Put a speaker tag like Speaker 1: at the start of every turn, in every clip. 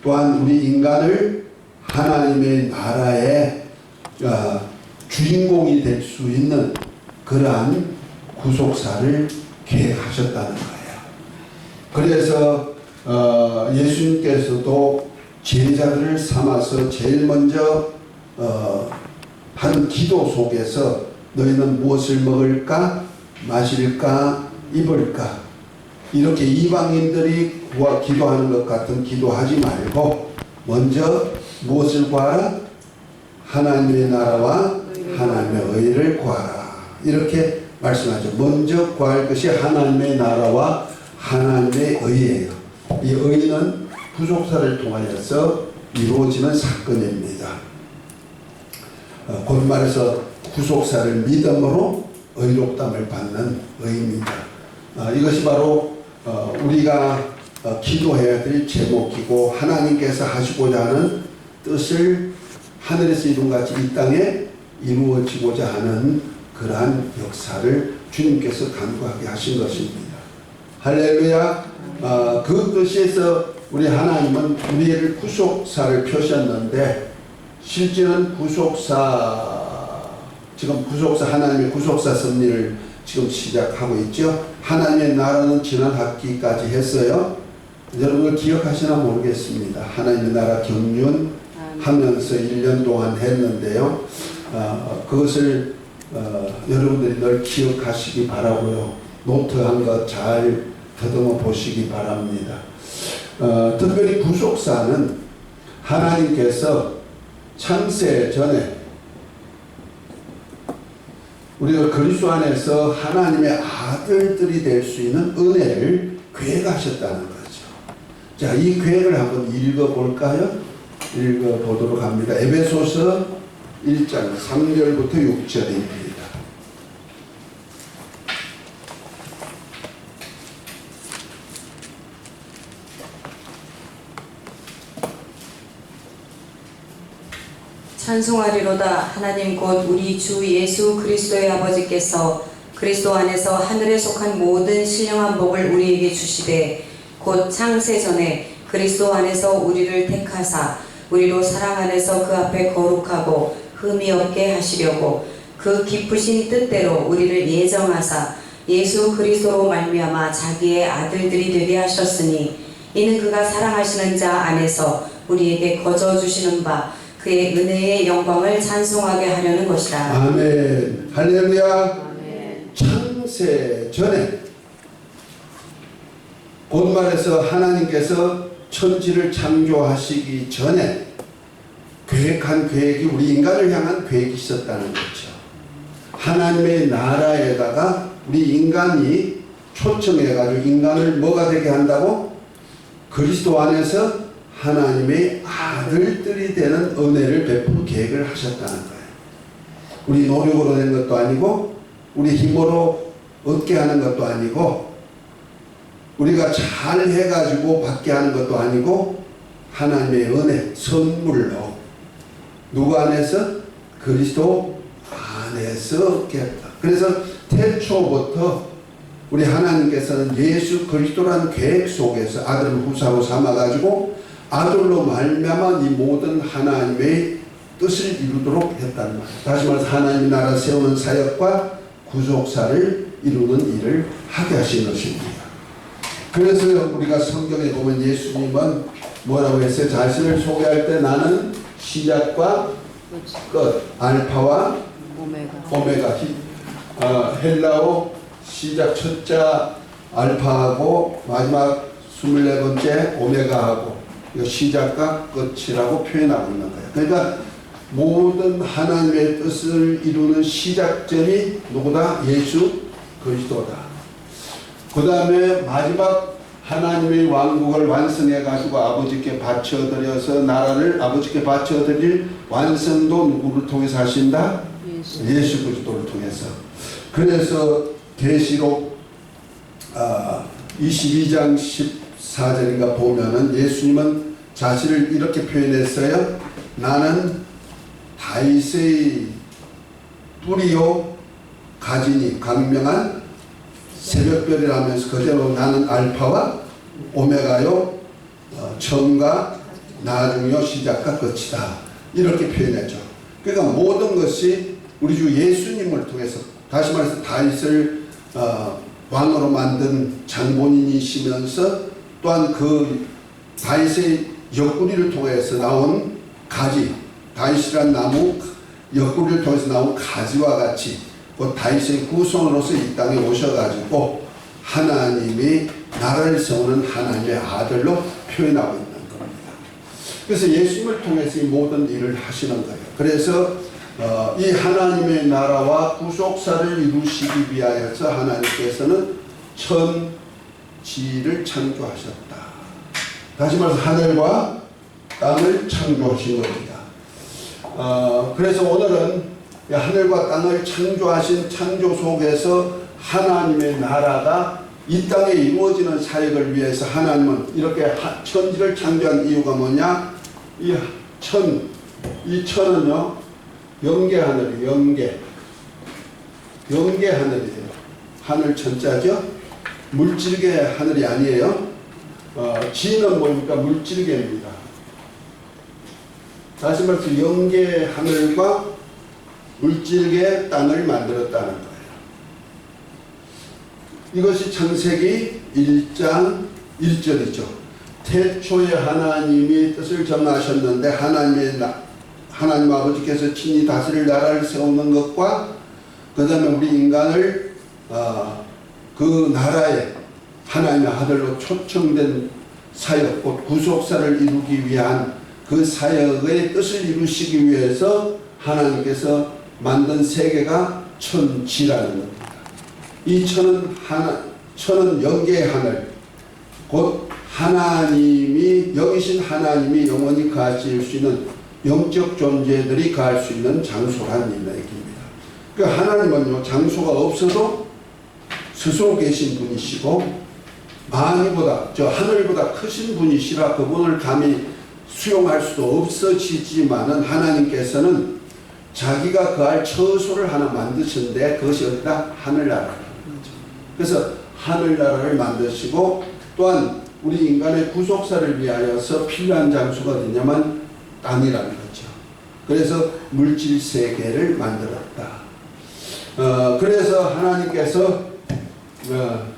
Speaker 1: 또한 우리 인간을 하나님의 나라의 주인공이 될 수 있는 그러한 구속사를 계획하셨다는 거예요. 그래서 예수님께서도 제자들을 삼아서 제일 먼저 한 기도 속에서 너희는 무엇을 먹을까 마실까 입을까 이렇게 이방인들이 기도하는 것 같은 기도하지 말고 먼저 무엇을 구하라? 하나님의 나라와 하나님의 의를 구하라 이렇게 말씀하죠. 먼저 구할 것이 하나님의 나라와 하나님의 의예요. 이 의는 구속사를 통하여서 이루어지는 사건입니다. 곧 말해서 구속사를 믿음으로 의롭담을 받는 의입니다. 이것이 바로 우리가 기도해야 될 제목이고 하나님께서 하시고자 하는 뜻을 하늘에서 이룬같이 이 땅에 이루어지고자 하는 그러한 역사를 주님께서 간구하게 하신 것입니다. 할렐루야. 그 뜻에서 우리 하나님은 우리의 구속사를 펴셨는데 실제는 지금 하나님의 구속사 섭리를 지금 시작하고 있죠. 하나님의 나라는 지난 학기까지 했어요. 여러분 기억하시나 모르겠습니다. 하나님의 나라 경륜 하면서 1년 동안 했는데요. 그것을 여러분들이 늘 기억하시기 바라고요. 노트한 것 잘 더듬어 보시기 바랍니다. 특별히 구속사는 하나님께서 창세 전에 우리가 그리스도 안에서 하나님의 아들들이 될 수 있는 은혜를 계획하셨다는 거죠. 자, 이 계획을 한번 읽어볼까요? 읽어보도록 합니다. 에베소서 1장 3절부터 6절입니다.
Speaker 2: 찬송하리로다. 하나님 곧 우리 주 예수 그리스도의 아버지께서 그리스도 안에서 하늘에 속한 모든 신령한 복을 우리에게 주시되 곧 창세 전에 그리스도 안에서 우리를 택하사 우리로 사랑 안에서 그 앞에 거룩하고 흠이 없게 하시려고 그 깊으신 뜻대로 우리를 예정하사 예수 그리스도로 말미암아 자기의 아들들이 되게 하셨으니 이는 그가 사랑하시는 자 안에서 우리에게 거저 주시는 바 그의 은혜의 영광을 찬송하게 하려는 것이다.
Speaker 1: 아멘. 할렐루야.
Speaker 2: 아멘.
Speaker 1: 창세 전에 곧 말해서 하나님께서 천지를 창조하시기 전에 계획한 계획이 우리 인간을 향한 계획이 있었다는 거죠. 하나님의 나라에다가 우리 인간이 초청해가지고 인간을 뭐가 되게 한다고? 그리스도 안에서 하나님의 아들들이 되는 은혜를 베풀 계획을 하셨다는 거예요. 우리 노력으로 된 것도 아니고 우리 힘으로 얻게 하는 것도 아니고 우리가 잘 해가지고 받게 하는 것도 아니고 하나님의 은혜 선물로 누구 안에서? 그리스도 안에서 얻게 했다. 그래서 태초부터 우리 하나님께서는 예수 그리스도라는 계획 속에서 아들을 후사로 삼아가지고 아들로 말미암아 이 모든 하나님의 뜻을 이루도록 했다는 말이에요. 다시 말해서 하나님의 나라 세우는 사역과 구속사를 이루는 일을 하게 하신 것입니다. 그래서 우리가 성경에 보면 예수님은 뭐라고 했어요? 자신을 소개할 때 나는 시작과 끝, 알파와 오메가. 헬라어 시작 첫자 알파하고 마지막 24번째 오메가하고 시작과 끝이라고 표현하고 있는 거예요. 그러니까 모든 하나님의 뜻을 이루는 시작점이 누구다? 예수 그리스도다. 그 다음에 마지막 하나님의 왕국을 완성해 가지고 아버지께 바쳐드려서 나라를 아버지께 바쳐드릴 완성도 누구를 통해서 하신다? 예수 그리스도를 통해서. 그래서 계시록 22장 14절인가 보면은 예수님은 자신을 이렇게 표현했어요. 나는 다윗의 뿌리요 가지니 강명한 새벽별이라면서 그대로 나는 알파와 오메가요 처음과 나중이요 시작과 끝이다. 이렇게 표현했죠. 그러니까 모든 것이 우리 주 예수님을 통해서, 다시 말해서 다윗을 왕으로 만든 장본인이시면서 또한 그 다윗의 옆구리를 통해서 나온 가지, 다윗이란 나무 옆구리를 통해서 나온 가지와 같이 그 다윗의 후손으로서 이 땅에 오셔가지고 하나님이 나라를 세우는 하나님의 아들로 표현하고 있는 겁니다. 그래서 예수님을 통해서 이 모든 일을 하시는 거예요. 그래서 이 하나님의 나라와 구속사를 이루시기 위하여서 하나님께서는 천지를 창조하셨다. 다시 말해서 하늘과 땅을 창조하신 겁니다. 그래서 오늘은 하늘과 땅을 창조하신 창조 속에서 하나님의 나라가 이 땅에 이루어지는 사역을 위해서 하나님은 이렇게 천지를 창조한 이유가 뭐냐? 이 천은요, 영계 하늘이에요. 영계 하늘이에요. 하늘 천자죠? 물질계 하늘이 아니에요. 지는 뭡니까? 물질계입니다. 다시 말해서 영계 하늘과 물질계 땅을 만들었다는 거예요. 이것이 창세기 1장 1절이죠. 태초에 하나님이 뜻을 정하셨는데 하나님 아버지께서 친히 다스릴 나라를 세우는 것과 그 다음에 우리 인간을 그 나라에 하나님의 아들로 초청된 사역, 곧 구속사를 이루기 위한 그 사역의 뜻을 이루시기 위해서 하나님께서 만든 세계가 천지라는 겁니다. 이 천은 영계의 하늘, 곧 하나님이 여기신 하나님이 영원히 거하실 수 있는 영적 존재들이 거할 수 있는 장소라는 얘기입니다. 그 하나님은요, 장소가 없어도 스스로 계신 분이시고 만유보다, 저 하늘보다 크신 분이시라 그분을 감히 수용할 수도 없어지지만은 하나님께서는 자기가 거할 처소를 하나 만드셨는데 그것이 어디다? 하늘나라라는 거죠. 그래서 하늘나라를 만드시고 또한 우리 인간의 구속사를 위하여서 필요한 장소가 어디냐면 땅이라는 거죠. 그래서 물질 세계를 만들었다. 그래서 하나님께서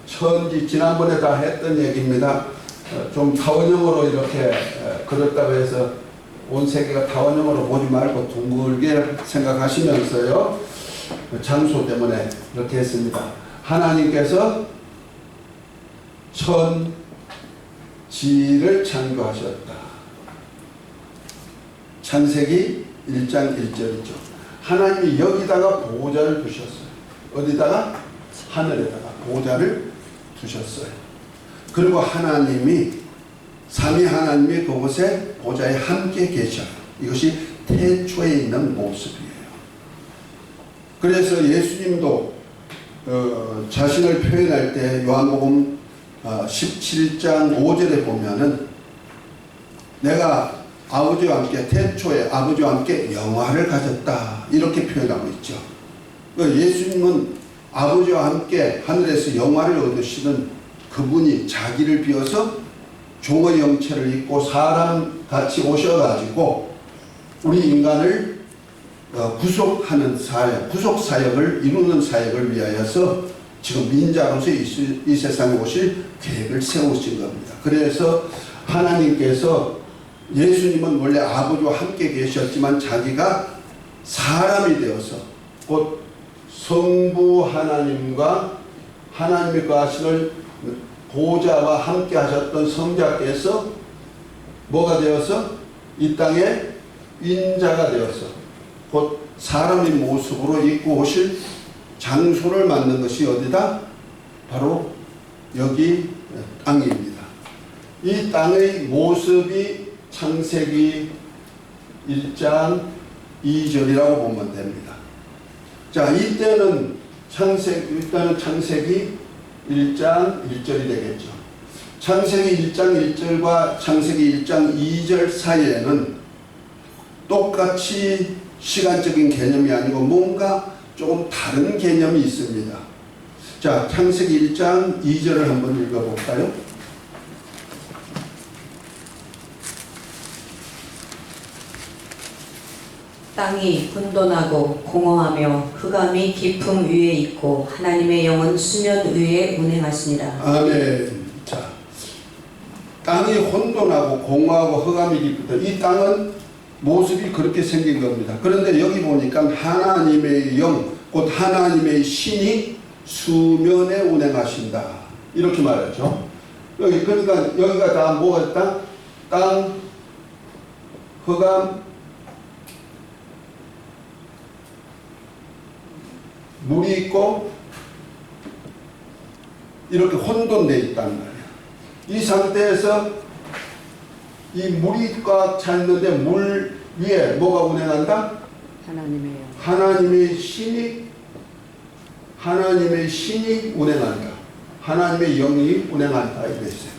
Speaker 1: 천지, 지난번에 다 했던 얘기입니다. 좀 타원형으로 이렇게 그렸다고 해서 온 세계가 타원형으로 보지 말고 둥글게 생각하시면서요, 장소 때문에 이렇게 했습니다. 하나님께서 천지를 창조하셨다. 창세기 1장 1절이죠. 하나님이 여기다가 보좌를 두셨어요. 어디다가? 하늘에다가 보좌를 두셨어요. 그리고 하나님이, 삼위 하나님이 그곳에 보좌에 함께 계셔요. 이것이 태초에 있는 모습이에요. 그래서 예수님도 자신을 표현할 때 요한복음 17장 5절에 보면은 내가 아버지와 함께, 태초에 아버지와 함께 영화를 가졌다, 이렇게 표현하고 있죠. 예수님은 아버지와 함께 하늘에서 영화를 얻으시는 그분이 자기를 비워서 종의 형체를 입고 사람같이 오셔가지고 우리 인간을 구속하는 사역, 구속사역을 이루는 사역을 위하여서 지금 민자로서 이 세상에 오실 계획을 세우신 겁니다. 그래서 하나님께서, 예수님은 원래 아버지와 함께 계셨지만 자기가 사람이 되어서 곧 성부 하나님과 하나님의 거하시는 보좌와 함께 하셨던 성자께서 뭐가 되어서 이 땅에 인자가 되어서 곧 사람의 모습으로 입고 오실 장소를 만든 것이 어디다? 바로 여기 땅입니다. 이 땅의 모습이 창세기 1장 2절이라고 보면 됩니다. 자, 이때는 창세기 1장 1절이 되겠죠. 창세기 1장 1절과 창세기 1장 2절 사이에는 똑같이 시간적인 개념이 아니고 뭔가 조금 다른 개념이 있습니다. 자, 창세기 1장 2절을 한번 읽어볼까요?
Speaker 2: 땅이 혼돈하고 공허하며 흑암이 깊음 위에 있고 하나님의 영은 수면 위에 운행하시니라.
Speaker 1: 아멘. 자, 땅이 혼돈하고 공허하고 흑암이 깊다. 이 땅은 모습이 그렇게 생긴 겁니다. 그런데 여기 보니까 하나님의 영, 곧 하나님의 신이 수면에 운행하신다. 이렇게 말하죠. 그러니까 여기가 다 뭐가 있다? 땅, 흑암, 물이 있고 이렇게 혼돈되어 있단 말이야. 이 상태에서 이 물이 꽉 차 있는데 물 위에 뭐가 운행한다? 하나님의 신이 운행한다. 하나님의 영이 운행한다. 이랬어요.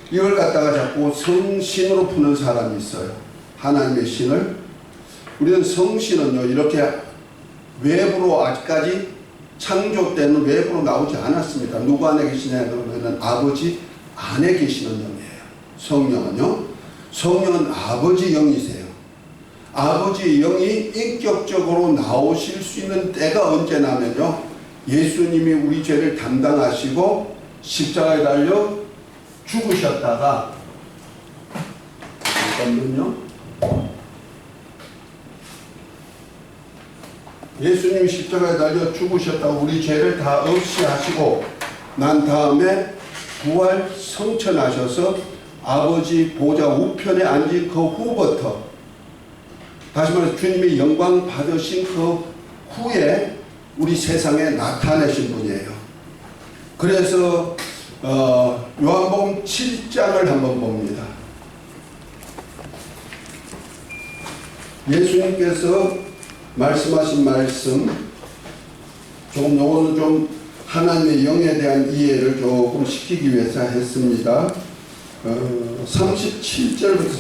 Speaker 1: 이걸 갖다가 자꾸 성신으로 푸는 사람이 있어요. 하나님의 신을. 우리는 성신은요, 이렇게 외부로 아직까지 창조 때는 외부로 나오지 않았습니다. 누구 안에 계시냐 그러면 아버지 안에 계시는 영이에요. 성령은요. 성령은 아버지 영이세요. 아버지 영이 인격적으로 나오실 수 있는 때가 언제냐면요. 예수님이 우리 죄를 담당하시고 십자가에 달려 죽으셨다가 잠깐만요. 예수님이 십자가에 달려 죽으셨다고 우리 죄를 다 없이 하시고 난 다음에 부활 성천하셔서 아버지 보좌 우편에 앉은 그 후부터, 다시 말해서 주님의 영광 받으신 그 후에 우리 세상에 나타내신 분이에요. 그래서 요한복음 7장을 한번 봅니다. 예수님께서 말씀하신 말씀, 요거는 좀 하나님의 영에 대한 이해를 조금 시키기 위해서 했습니다. 37절부터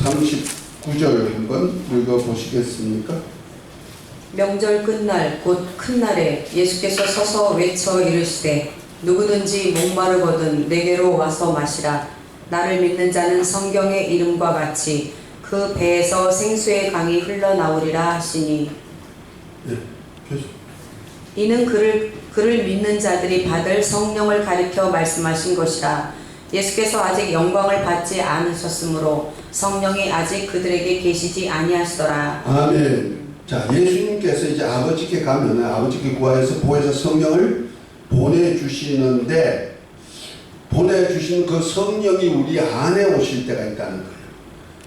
Speaker 1: 39절 한번 읽어보시겠습니까?
Speaker 2: 명절 끝날 곧 큰날에 예수께서 서서 외쳐 이르시되 누구든지 목마르거든 내게로 와서 마시라. 나를 믿는 자는 성경의 이름과 같이 그 배에서 생수의 강이 흘러나오리라 하시니.
Speaker 1: 네, 계속.
Speaker 2: 이는 그를 믿는 자들이 받을 성령을 가리켜 말씀하신 것이라. 예수께서 아직 영광을 받지 않으셨으므로 성령이 아직 그들에게 계시지 아니하시더라.
Speaker 1: 아멘. 자, 예수님께서 이제 아버지께 가면 아버지께 구하여서 보혜사 성령을 보내주시는데, 보내주신 그 성령이 우리 안에 오실 때가 있다는 거예요.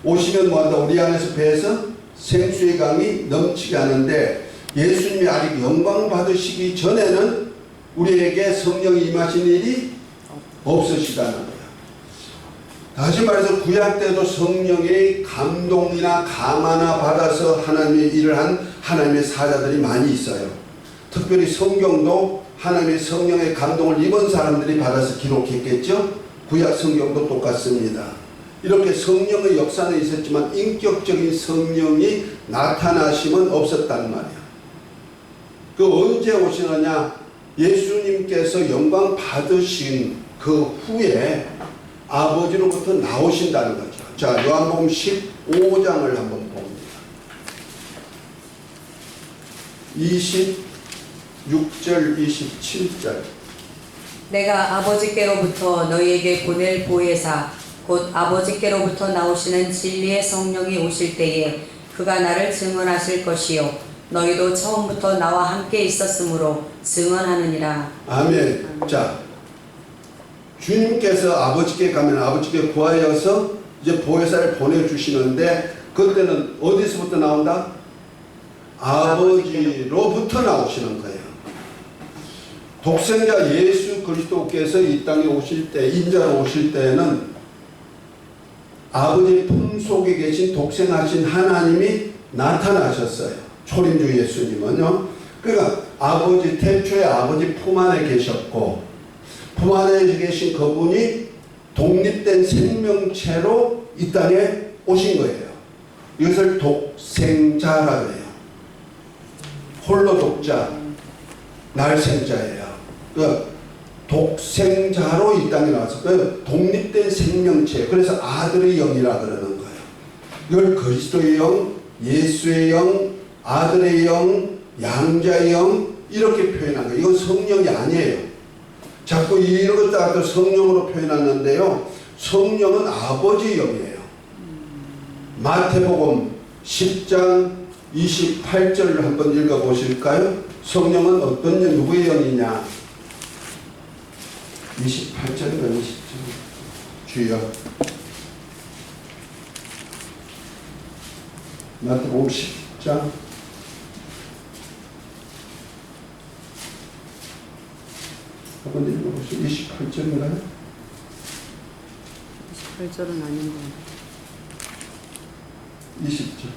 Speaker 1: 오시면 뭐한다? 우리 안에서 배에서 생수의 강이 넘치게 하는데, 예수님이 아직 영광 받으시기 전에는 우리에게 성령이 임하신 일이 없으시다는 거예요. 다시 말해서 구약 때도 성령의 감동이나 감화나 받아서 하나님의 일을 한 하나님의 사자들이 많이 있어요. 특별히 성경도 하나님의 성령의 감동을 입은 사람들이 받아서 기록했겠죠. 구약 성경도 똑같습니다. 이렇게 성령의 역사는 있었지만 인격적인 성령이 나타나심은 없었단 말이에요. 그 언제 오시느냐? 예수님께서 영광 받으신 그 후에 아버지로부터 나오신다는 거죠. 자, 요한복음 15장을 한번 봅니다. 26절, 27절.
Speaker 2: 내가 아버지께로부터 너희에게 보낼 보혜사 곧 아버지께로부터 나오시는 진리의 성령이 오실 때에 그가 나를 증언하실 것이요 너희도 처음부터 나와 함께 있었으므로 증언하느니라.
Speaker 1: 아멘. 자, 주님께서 아버지께 가면 아버지께 구하여서 이제 보혜사를 보내주시는데, 그때는 어디서부터 나온다? 아버지로부터 나오시는 거예요. 독생자 예수 그리스도께서 이 땅에 오실 때, 인자로 오실 때는 아버지의 품 속에 계신 독생하신 하나님이 나타나셨어요. 초림주 예수님은요. 그러니까 아버지, 태초에 아버지 품 안에 계셨고, 품 안에 계신 그분이 독립된 생명체로 이 땅에 오신 거예요. 이것을 독생자라고 해요. 홀로 독자, 날생자예요. 그 독생자로 이 땅에 나와서 그 독립된 생명체, 그래서 아들의 영이라 그러는 거예요. 이걸 그리스도의 영, 예수의 영, 아들의 영, 양자의 영 이렇게 표현한 거예요. 이건 성령이 아니에요. 자꾸 이런 것 갖다 성령으로 표현하는데요. 성령은 아버지의 영이에요. 마태복음 10장 28절을 한번 읽어보실까요? 성령은 어떤 영, 누구의 영이냐? 28절인가 20절 주여. 마태복음 10장 28절인가요?
Speaker 2: 28절은 아닌 것 같아요.
Speaker 1: 20절.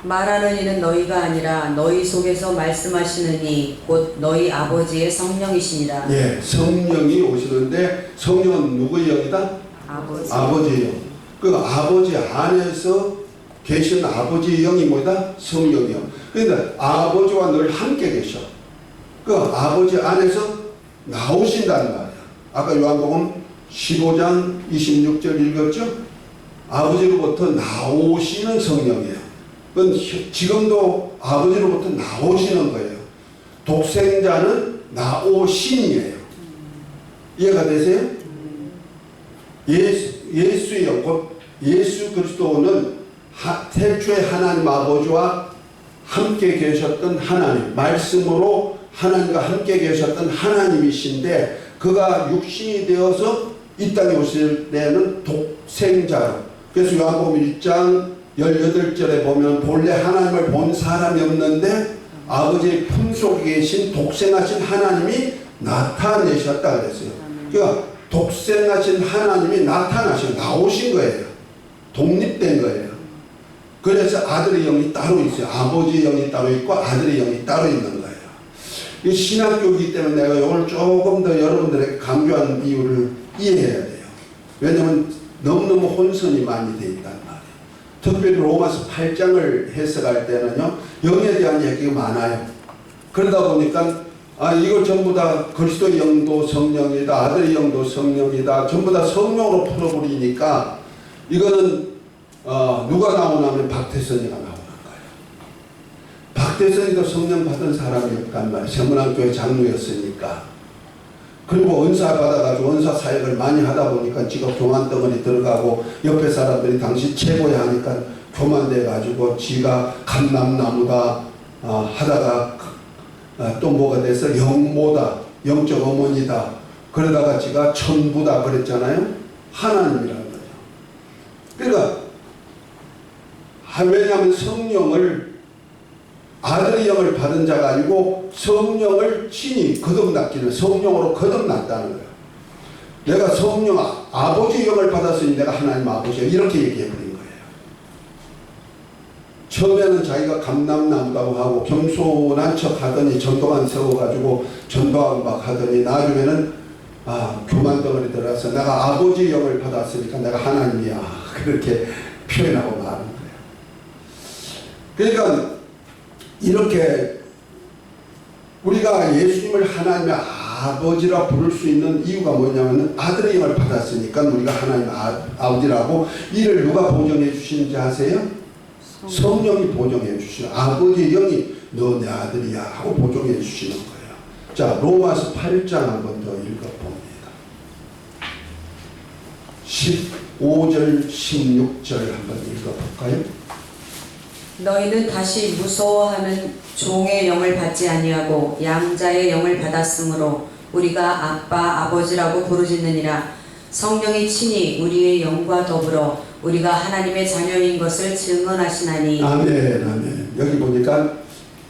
Speaker 2: 말하는 이는 너희가 아니라 너희 속에서 말씀하시는 이 곧 너희 아버지의 성령이시니라.
Speaker 1: 예, 성령이 오시는데 성령은 누구의 영이다? 아버지의 영. 그 아버지 안에서 계신 아버지의 영이 뭐다? 성령의 영. 그런데 아버지와 늘 함께 계셔. 그 아버지 안에서 나오신다는 말이야. 아까 요한복음 15장 26절 읽었죠? 아버지로부터 나오시는 성령이에요. 그건 지금도 아버지로부터 나오시는 거예요. 독생자는 나오신이에요. 이해가 되세요? 예수의 영, 곧 예수 그리스도는 태초에 하나님 아버지와 함께 계셨던 하나님, 말씀으로 하나님과 함께 계셨던 하나님이신데 그가 육신이 되어서 이 땅에 오실 때는 독생자로. 그래서 요한복음 1장 18절에 보면 본래 하나님을 본 사람이 없는데 아버지의 품속에 계신 독생하신 하나님이 나타내셨다 그랬어요. 그러니까 독생하신 하나님이 나오신 거예요. 독립된 거예요. 그래서 아들의 영이 따로 있어요. 아버지의 영이 따로 있고 아들의 영이 따로 있는 거예요. 이 신학교이기 때문에 내가 이걸 조금 더 여러분들에게 강조한 이유를 이해해야 돼요. 왜냐하면 너무너무 혼선이 많이 돼 있단 말이에요. 특별히 로마서 8장을 해석할 때는요, 영에 대한 얘기가 많아요. 그러다 보니까 이걸 전부 다 그리스도의 영도 성령이다, 아들의 영도 성령이다, 전부 다 성령으로 풀어버리니까 이거는 누가 나오냐면 박태선이가 나오는 거예요. 박태선이도 성령 받은 사람이 없단 말이에요. 세문안교회 장로였으니까. 그리고 은사 받아가지고 은사 사역을 많이 하다 보니까 지가 교만덩어리 들어가고 옆에 사람들이 당신 최고야 하니까 교만돼가지고 지가 감남나무다 하다가 또 뭐가 돼서 영모다, 영적 어머니다, 그러다가 지가 천부다 그랬잖아요. 하나님이라는 거죠. 그러니까 왜냐하면 성령을 아들의 영을 받은 자가 아니고 성령을 친히 거듭났기는 성령으로 거듭났다는 거예요. 내가 성령 아버지의 영을 받았으니 내가 하나님 아버지야 이렇게 얘기해버린 거예요. 처음에는 자기가 감남나무라고 하고 겸손한 척 하더니 전도관 세워가지고 전도하고 막 하더니 나중에는 교만덩어리 들어가서 내가 아버지의 영을 받았으니까 내가 하나님이야 그렇게 표현하고 말하는 거예요. 그러니까 이렇게 우리가 예수님을 하나님의 아버지라 부를 수 있는 이유가 뭐냐면 아들의 영을 받았으니까 우리가 하나님의 아버지라고. 이를 누가 보정해 주시는지 아세요? 성령이 보정해 주시는, 아버지의 영이 너 내 아들이야 하고 보정해 주시는 거예요. 자, 로마서 8장 한번 더 읽어봅니다. 15절 16절 한번 읽어볼까요?
Speaker 2: 너희는 다시 무서워하는 종의 영을 받지 아니하고 양자의 영을 받았으므로 우리가 아빠 아버지라고 부르짖느니라. 성령이 친히 우리의 영과 더불어 우리가 하나님의 자녀인 것을 증언하시나니. 아멘,
Speaker 1: 아멘. 여기 보니까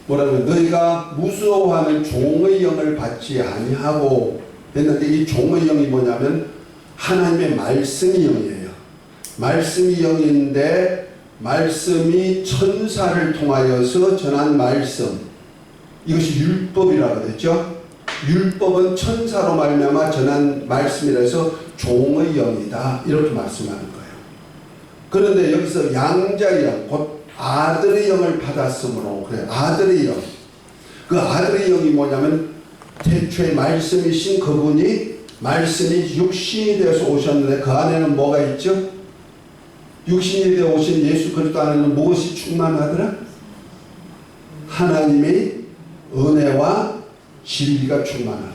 Speaker 1: 뭐라고요? 너희가 무서워하는 종의 영을 받지 아니하고 했는데 이 종의 영이 뭐냐면 하나님의 말씀의 영이에요. 말씀의 영인데 말씀이 천사를 통하여서 전한 말씀, 이것이 율법이라고 그랬죠. 율법은 천사로 말미암아 전한 말씀이라서 종의 영이다 이렇게 말씀하는 거예요. 그런데 여기서 양자의 영, 곧 아들의 영을 받았으므로, 그래 아들의 영, 그 아들의 영이 뭐냐면 태초에 말씀이신 그분이 말씀이 육신이 되어서 오셨는데 그 안에는 뭐가 있죠? 육신이 되어 오신 예수 그리스도 안에는 무엇이 충만하더라? 하나님의 은혜와 진리가 충만하더라.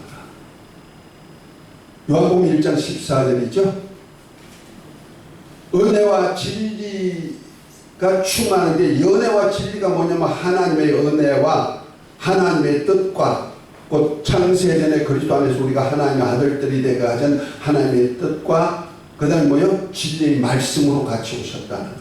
Speaker 1: 요한복음 1장 14절이죠. 은혜와 진리가 충만한데, 은혜와 진리가 뭐냐면 하나님의 은혜와 하나님의 뜻과 곧 창세전에 그리스도 안에서 우리가 하나님의 아들들이 되게 하신 하나님의 뜻과 그 다음에 뭐요? 진리의 말씀으로 같이 오셨다는 거예요.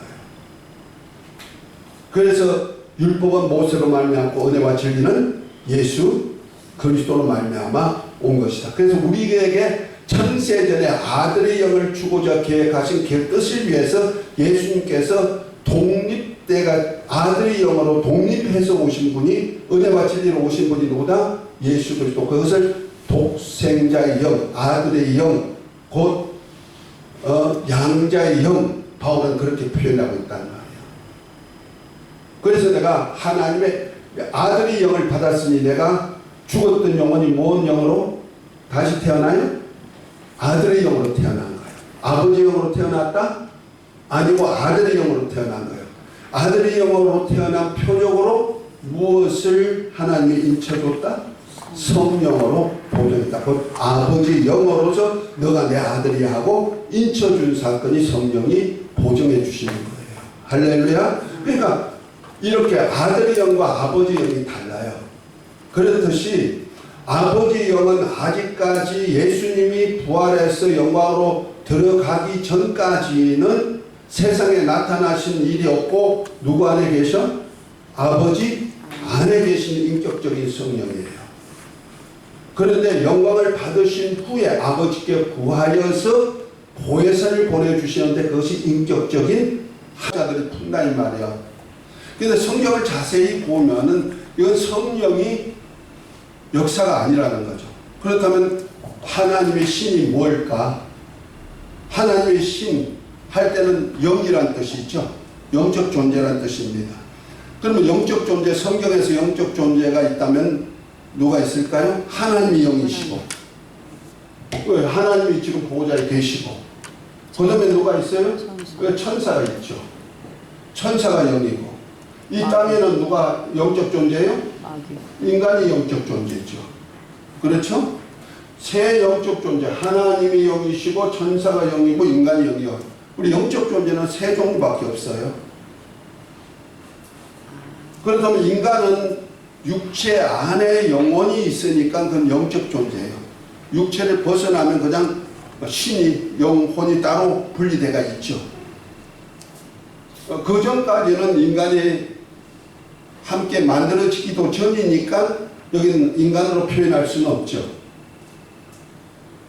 Speaker 1: 그래서 율법은 모세로 말미암고 은혜와 진리는 예수 그리스도로 말미암아 온 것이다. 그래서 우리에게 창세전에 아들의 영을 주고자 계획하신 그 뜻을 위해서 예수님께서 독립대가 아들의 영으로 독립해서 오신 분이, 은혜와 진리로 오신 분이 누구다? 예수 그리스도. 그것을 독생자의 영, 아들의 영, 곧 양자의 영, 바울은 그렇게 표현하고 있다는 말이에요. 그래서 내가 하나님의 아들의 영을 받았으니 내가 죽었던 영혼이 뭔 영으로 다시 태어나요? 아들의 영으로 태어난 거예요. 아버지 영으로 태어났다? 아니고 아들의 영으로 태어난 거예요. 아들의 영으로 태어난 표적으로 무엇을 하나님이 인쳐줬다? 성령으로 보존했다. 곧 아버지 영으로서 너가 내 아들이 하고 인쳐준 사건이 성령이 보증해 주시는 거예요. 할렐루야. 그러니까 이렇게 아들의 영과 아버지 영이 달라요. 그렇듯이 아버지 영은 아직까지 예수님이 부활해서 영광으로 들어가기 전까지는 세상에 나타나신 일이 없고 누구 안에 계셔? 아버지 안에 계신 인격적인 성령이에요. 그런데 영광을 받으신 후에 아버지께 구하여서 보혜사를 보내주시는데 그것이 인격적인 하자들이 푼다 이 말이야. 그런데 성경을 자세히 보면은 이건 성령이 역사가 아니라는 거죠. 그렇다면 하나님의 신이 뭘까? 하나님의 신 할 때는 영이란 뜻이 있죠. 영적 존재란 뜻입니다. 그러면 영적 존재, 성경에서 영적 존재가 있다면 누가 있을까요? 하나님이 영이시고, 하나님이 지금 보호자에 계시고, 그 다음에 누가 있어요? 천사가 있죠. 천사가 영이고, 이 땅에는 누가 영적 존재예요? 인간이 영적 존재죠. 그렇죠? 세 영적 존재, 하나님이 영이시고 천사가 영이고 인간이 영이요. 우리 영적 존재는 세 종류밖에 없어요. 그렇다면 인간은 육체 안에 영혼이 있으니까 그건 영적 존재예요. 육체를 벗어나면 그냥 신이, 영혼이 따로 분리되어 있죠. 그 전까지는 인간이 함께 만들어지기도 전이니까 여기는 인간으로 표현할 수는 없죠.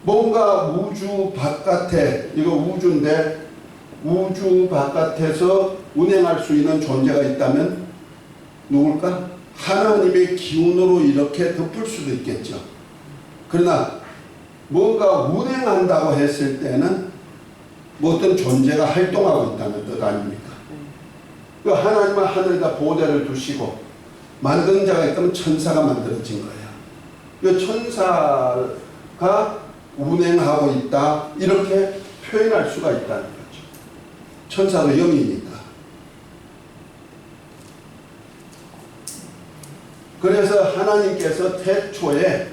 Speaker 1: 뭔가 우주 바깥에, 이거 우주인데 우주 바깥에서 운행할 수 있는 존재가 있다면 누굴까? 하나님의 기운으로 이렇게 덮을 수도 있겠죠. 그러나 뭔가 운행한다고 했을 때는 뭐 어떤 존재가 활동하고 있다는 뜻 아닙니까? 그 하나님은 하늘에다 보호자를 두시고 만든 자가 있다면 천사가 만들어진 거예요. 그 천사가 운행하고 있다 이렇게 표현할 수가 있다는 거죠. 천사도 영이니까. 그래서 하나님께서 태초에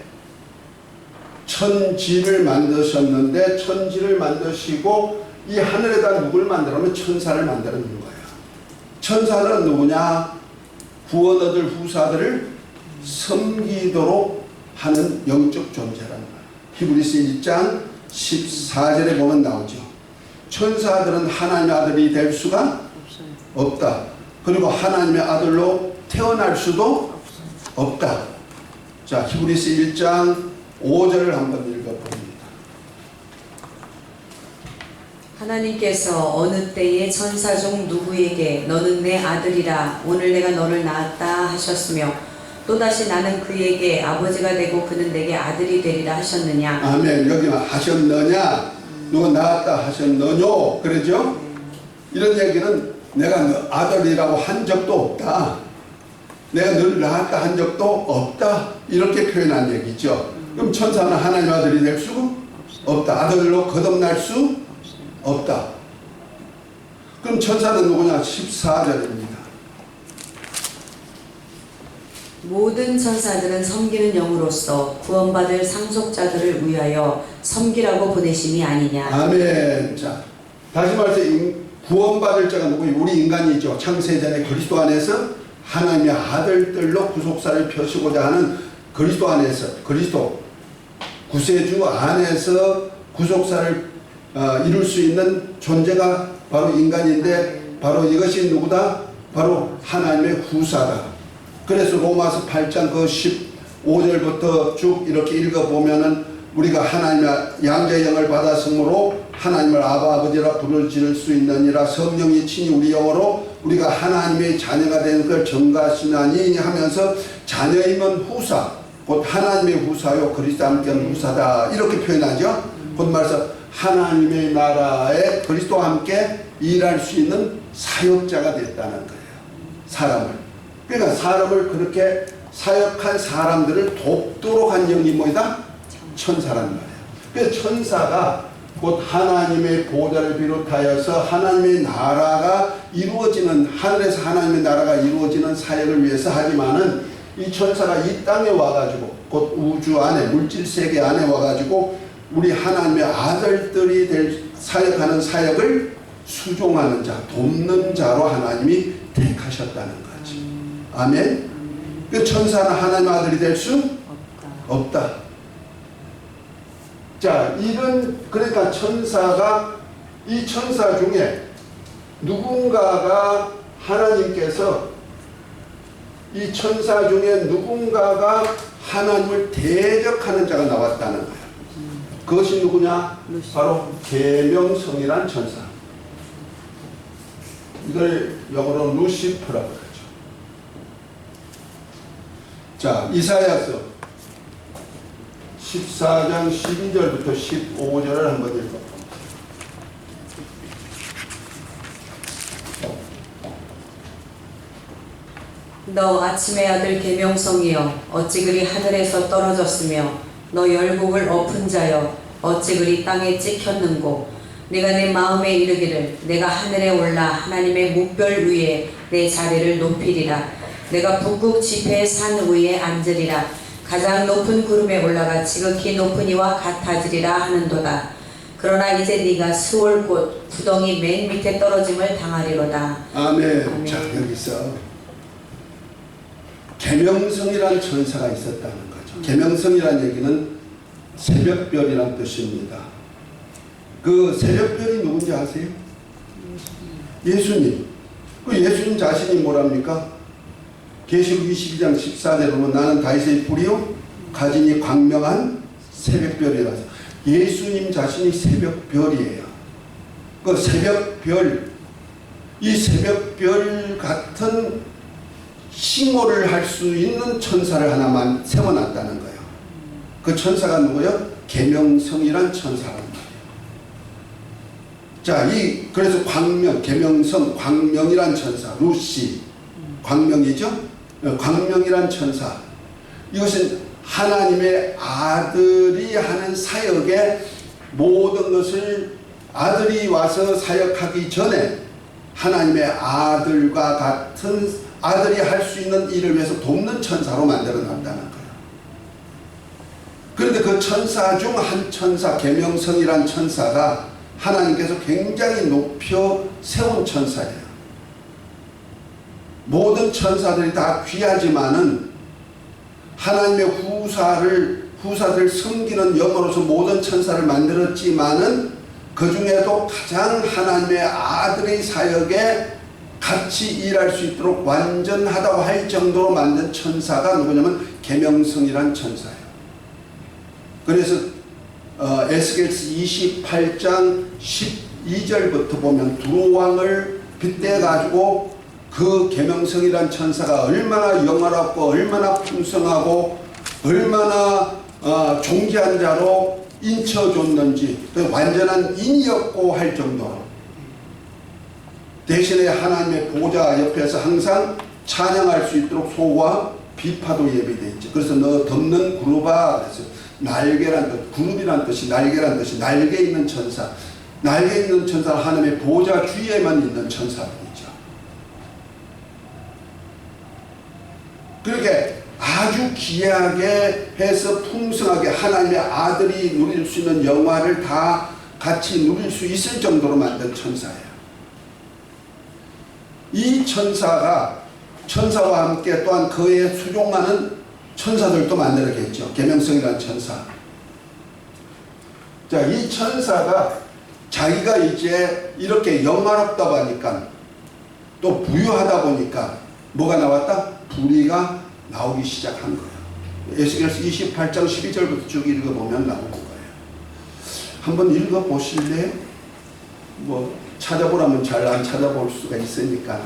Speaker 1: 천지를 만드셨는데 천지를 만드시고 이 하늘에다 누굴 만들었냐면 천사를 만드는 거예요. 천사는 누구냐? 구원 얻을 후사들을 섬기도록 하는 영적 존재라는 거예요. 히브리서 1장 14절에 보면 나오죠. 천사들은 하나님의 아들이 될 수가 없다. 그리고 하나님의 아들로 태어날 수도 없다. 자, 히브리서 1장 5절을 한번 읽어봅니다.
Speaker 2: 하나님께서 어느 때에 천사 중 누구에게 너는 내 아들이라 오늘 내가 너를 낳았다 하셨으며 또다시 나는 그에게 아버지가 되고 그는 내게 아들이 되리라 하셨느냐.
Speaker 1: 아멘. 여기는 하셨느냐, 누가 낳았다 하셨느뇨 그러죠. 이런 얘기는 내가 너 아들이라고 한 적도 없다, 내가 너를 낳았다 한 적도 없다 이렇게 표현한 얘기죠. 그럼 천사는 하나님의 아들이 될 수 없다. 아들로 거듭날 수 없다. 그럼 천사는 누구냐? 14절입니다.
Speaker 2: 모든 천사들은 섬기는 영으로서 구원받을 상속자들을 위하여 섬기라고 보내심이 아니냐.
Speaker 1: 아멘. 자, 다시 말해서 구원받을 자가 누구예요? 우리 인간이죠. 창세전에 그리스도 안에서 하나님의 아들들로 구속사를 펴시고자 하는 그리스도 안에서, 그리스도 구세주 안에서 구속사를 이룰 수 있는 존재가 바로 인간인데, 바로 이것이 누구다? 바로 하나님의 후사다. 그래서 로마서 8장 그 15절부터 쭉 이렇게 읽어보면은 우리가 하나님의 양자의 영을 받았으므로 하나님을 아버지라 부르질 수 있느니라. 성령이 친히 우리 영으로 우리가 하나님의 자녀가 되는 걸 증가하시나니 하면서 자녀이면 후사, 곧 하나님의 후사요 그리스도 함께하는 후사다, 이렇게 표현하죠. 곧 말해서 하나님의 나라에 그리스도와 함께 일할 수 있는 사역자가 됐다는 거예요. 사람을. 그러니까 사람을 그렇게 사역한 사람들을 돕도록 한 영이 뭐이다? 천사란 말이에요. 그래서 천사가 곧 하나님의 보좌를 비롯하여서 하나님의 나라가 이루어지는, 하늘에서 하나님의 나라가 이루어지는 사역을 위해서 하지만은 이 천사가 이 땅에 와가지고 곧 우주 안에, 물질 세계 안에 와가지고 우리 하나님의 아들들이 될 사역하는 사역을 수종하는 자, 돕는 자로 하나님이 택하셨다는 거지. 아멘. 그 천사는 하나님의 아들이 될 수 없다. 자, 그러니까 천사가, 이 천사 중에 누군가가, 하나님께서 이 천사 중에 누군가가 하나님을 대적하는 자가 나왔다는 거예요. 그것이 누구냐? 바로 계명성이란 천사. 이걸 영어로 루시퍼라고 하죠. 자, 이사야서 14장 12절부터 15절을 한번 읽어봅니다.
Speaker 2: 너 아침의 아들 계명성이여 어찌 그리 하늘에서 떨어졌으며 너 열국을 엎은 자여 어찌 그리 땅에 찍혔는고. 내가 내 마음에 이르기를 내가 하늘에 올라 하나님의 묵별 위에 내 자리를 높이리라. 내가 북극 지폐의 산 위에 앉으리라. 가장 높은 구름에 올라가 지극히 높은 이와 같아지리라 하는도다. 그러나 이제 네가 수월 곧 구덩이 맨 밑에 떨어짐을 당하리로다.
Speaker 1: 아멘.
Speaker 2: 아멘.
Speaker 1: 자, 여기서 계명성이라는 천사가 있었다는 거죠. 계명성이라는 얘기는 새벽별이라는 뜻입니다. 그 새벽별이 누군지 아세요? 예수님. 그 예수님 자신이 뭐랍니까? 계시록 22장 14절에 보면 나는 다윗의 뿌리요 가진이 광명한 새벽별이라서 예수님 자신이 새벽별이에요. 그 새벽별, 이 새벽별 같은 싱호를 할 수 있는 천사를 하나만 세워놨다는 거예요. 그 천사가 누구요? 계명성이란 천사란 말이에요. 자, 그래서 광명, 계명성, 광명이란 천사, 루시, 광명이죠? 광명이란 천사. 이것은 하나님의 아들이 하는 사역의 모든 것을 아들이 와서 사역하기 전에 하나님의 아들과 같은 아들이 할 수 있는 일을 위해서 돕는 천사로 만들어 놨다는 거예요. 그런데 그 천사 중 한 천사, 계명성이란 천사가 하나님께서 굉장히 높여 세운 천사예요. 모든 천사들이 다 귀하지만은 하나님의 후사들 섬기는 영으로서 모든 천사를 만들었지만은 그 중에도 가장 하나님의 아들의 사역에 같이 일할 수 있도록 완전하다고 할 정도로 만든 천사가 누구냐면 계명성이란 천사예요. 그래서 에스겔서 28장 12절부터 보면 두로왕을 빗대가지고 그 계명성이란 천사가 얼마나 영화롭고 얼마나 풍성하고 얼마나 존귀한 자로 인쳐줬는지, 완전한 인이었고 할 정도로 대신에 하나님의 보좌 옆에서 항상 찬양할 수 있도록 소와 비파도 예비되어 있죠. 그래서 너 덮는 구루바, 그래서 날개란 뜻, 구룹이란 뜻이 날개란 뜻이 날개 있는 천사. 날개 있는 천사는 하나님의 보좌 주위에만 있는 천사들이죠. 그렇게 아주 귀하게 해서 풍성하게 하나님의 아들이 누릴 수 있는 영화를 다 같이 누릴 수 있을 정도로 만든 천사예요. 이 천사가 천사와 함께 또한 그에 수종하는 천사들도 만들었겠죠. 계명성이라는 천사. 자, 이 천사가 자기가 이제 이렇게 영화롭다 보니까 또 부유하다 보니까 뭐가 나왔다? 불의가 나오기 시작한 거예요. 에스겔서 28장 12절부터 쭉 읽어보면 나오는 거예요. 한번 읽어보실래요? 뭐 찾아보라면 잘 안 찾아볼 수가 있으니까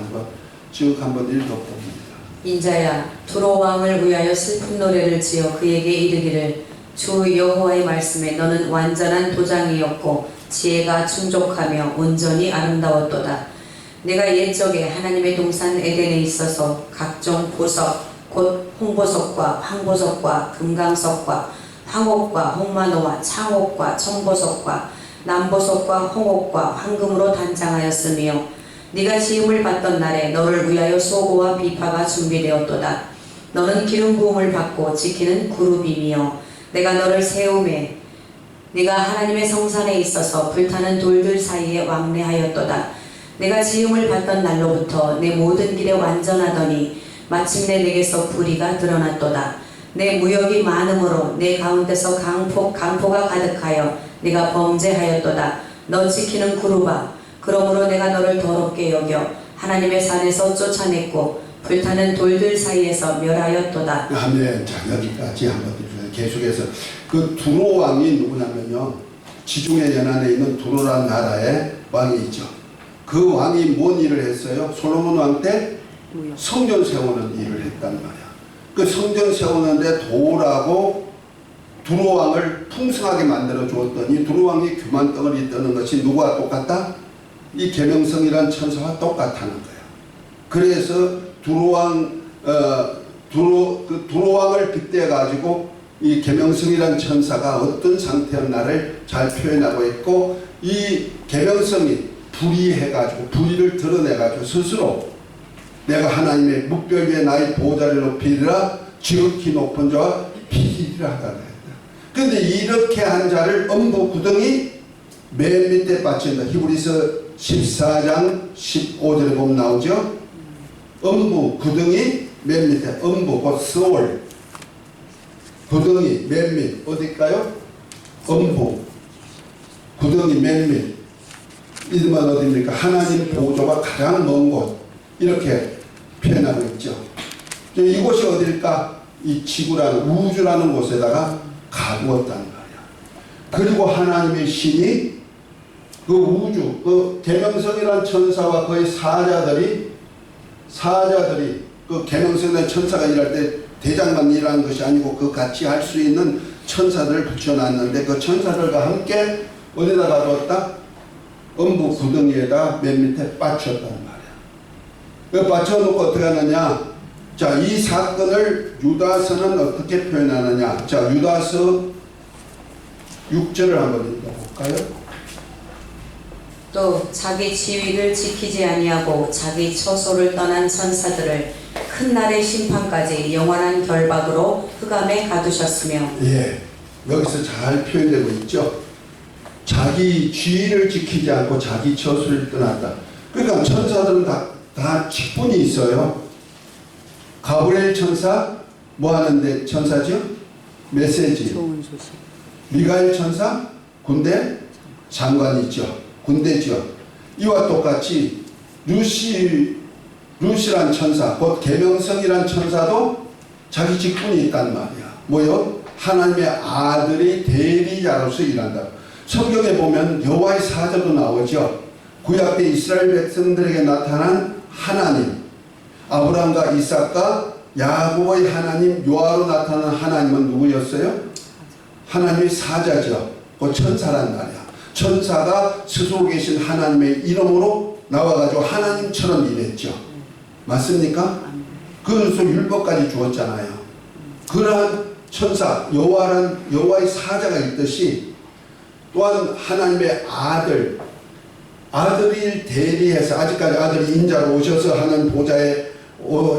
Speaker 1: 쭉 한번 읽어봅니다.
Speaker 2: 인자야 두로 왕을 위하여 슬픈 노래를 지어 그에게 이르기를 주 여호와의 말씀에 너는 완전한 도장이었고 지혜가 충족하며 온전히 아름다웠도다. 내가 옛적에 하나님의 동산 에덴에 있어서 각종 보석 곧 홍보석과 황보석과 금강석과 황옥과 홍마노와 창옥과 청보석과 남보석과 홍옥과 황금으로 단장하였으며 네가 지음을 받던 날에 너를 위하여 소고와 비파가 준비되었도다. 너는 기름 부음을 받고 지키는 그룹이며 내가 너를 세우매 네가 하나님의 성산에 있어서 불타는 돌들 사이에 왕래하였도다. 내가 지음을 받던 날로부터 내 모든 길에 완전하더니 마침내 내게서 불의가 드러났도다. 내 무역이 많음으로 내 가운데서 강포가 가득하여 네가 범죄하였도다. 너 지키는 그룹아 그러므로 내가 너를 더럽게 여겨 하나님의 산에서 쫓아냈고 불타는 돌들 사이에서 멸하였도다.
Speaker 1: 아멘. 자, 여기까지 한번 계속해서 그 두로 왕이 누구냐면요, 지중해 연안에 있는 두로라는 나라의 왕이 있죠. 그 왕이 뭔 일을 했어요? 솔로몬 왕 때 성전 세우는 일을 했단 말이야. 그 성전 세우는데 도라고 두로 왕을 풍성하게 만들어 주었더니 두로 왕이 교만덩어리 떠는 것이 누구와 똑같다? 이 계명성이란 천사와 똑같다는 거예요. 그래서 두로 왕을 빗대 가지고 이 계명성이란 천사가 어떤 상태였나를 잘 표현하고 있고, 이 계명성이 불의해가지고 불의를 드러내가지고 스스로 내가 하나님의 묵별 위에 나의 보좌를 높이리라 지극히 높은 자와 비리라 하다 했다. 그런데 이렇게 한 자를 엄부 구덩이 맨 밑에 받친다. 히브리서 14장 15절에 보면 나오죠. 엄부 구덩이 맨 밑에, 엄부 곧 서울 구덩이 맨 밑 어딜까요? 엄부 구덩이 맨 밑. 이름은 어디입니까? 하나님 보좌가 가장 먼 곳, 이렇게 표현하고 있죠. 이곳이 어딜까? 이 지구라는 우주라는 곳에다가 가두었단 말이야. 그리고 하나님의 신이 그 우주, 그 계명성이라는 천사와 그의 사자들이 그 계명성의 천사가 일할 때 대장만 일하는 것이 아니고 그 같이 할 수 있는 천사들을 붙여놨는데 그 천사들과 함께 어디다 가두었다? 엄부 구덩이에다 맨 밑에 빠쳤단 말이야. 그 빠쳐놓고 어떻게 하느냐? 자, 이 사건을 유다서는 어떻게 표현하느냐? 자, 유다서 6절을 한번 읽어볼까요?
Speaker 2: 또 자기 지위를 지키지 아니하고 자기 처소를 떠난 천사들을 큰 날의 심판까지 영원한 결박으로 흑암에 가두셨으며.
Speaker 1: 예, 여기서 잘 표현되고 있죠. 자기 지위를 지키지 않고 자기 처소를 떠났다. 그러니까 천사들은 다 직분이 있어요. 가브리엘 천사 뭐 하는데 천사죠? 메시지. 좋은 소식. 미가엘 천사 군대 장관이죠. 군대죠. 이와 똑같이 루시란 천사, 곧 계명성이란 천사도 자기 직분이 있단 말이야. 뭐요? 하나님의 아들이 대리자로서 일한다. 성경에 보면 여호와의 사자도 나오죠. 구약 때 이스라엘 백성들에게 나타난 하나님, 아브라함과 이삭과 야곱의 하나님, 요하로 나타난 하나님은 누구였어요? 하나님의 사자죠. 그 천사란 말이야. 천사가 스스로 계신 하나님의 이름으로 나와가지고 하나님처럼 일했죠. 맞습니까? 그래서 율법까지 주었잖아요. 그러한 천사, 여호와의 사자가 있듯이 또한 하나님의 아들, 아들이 대리해서 아직까지 아들이 인자로 오셔서 하는 보좌에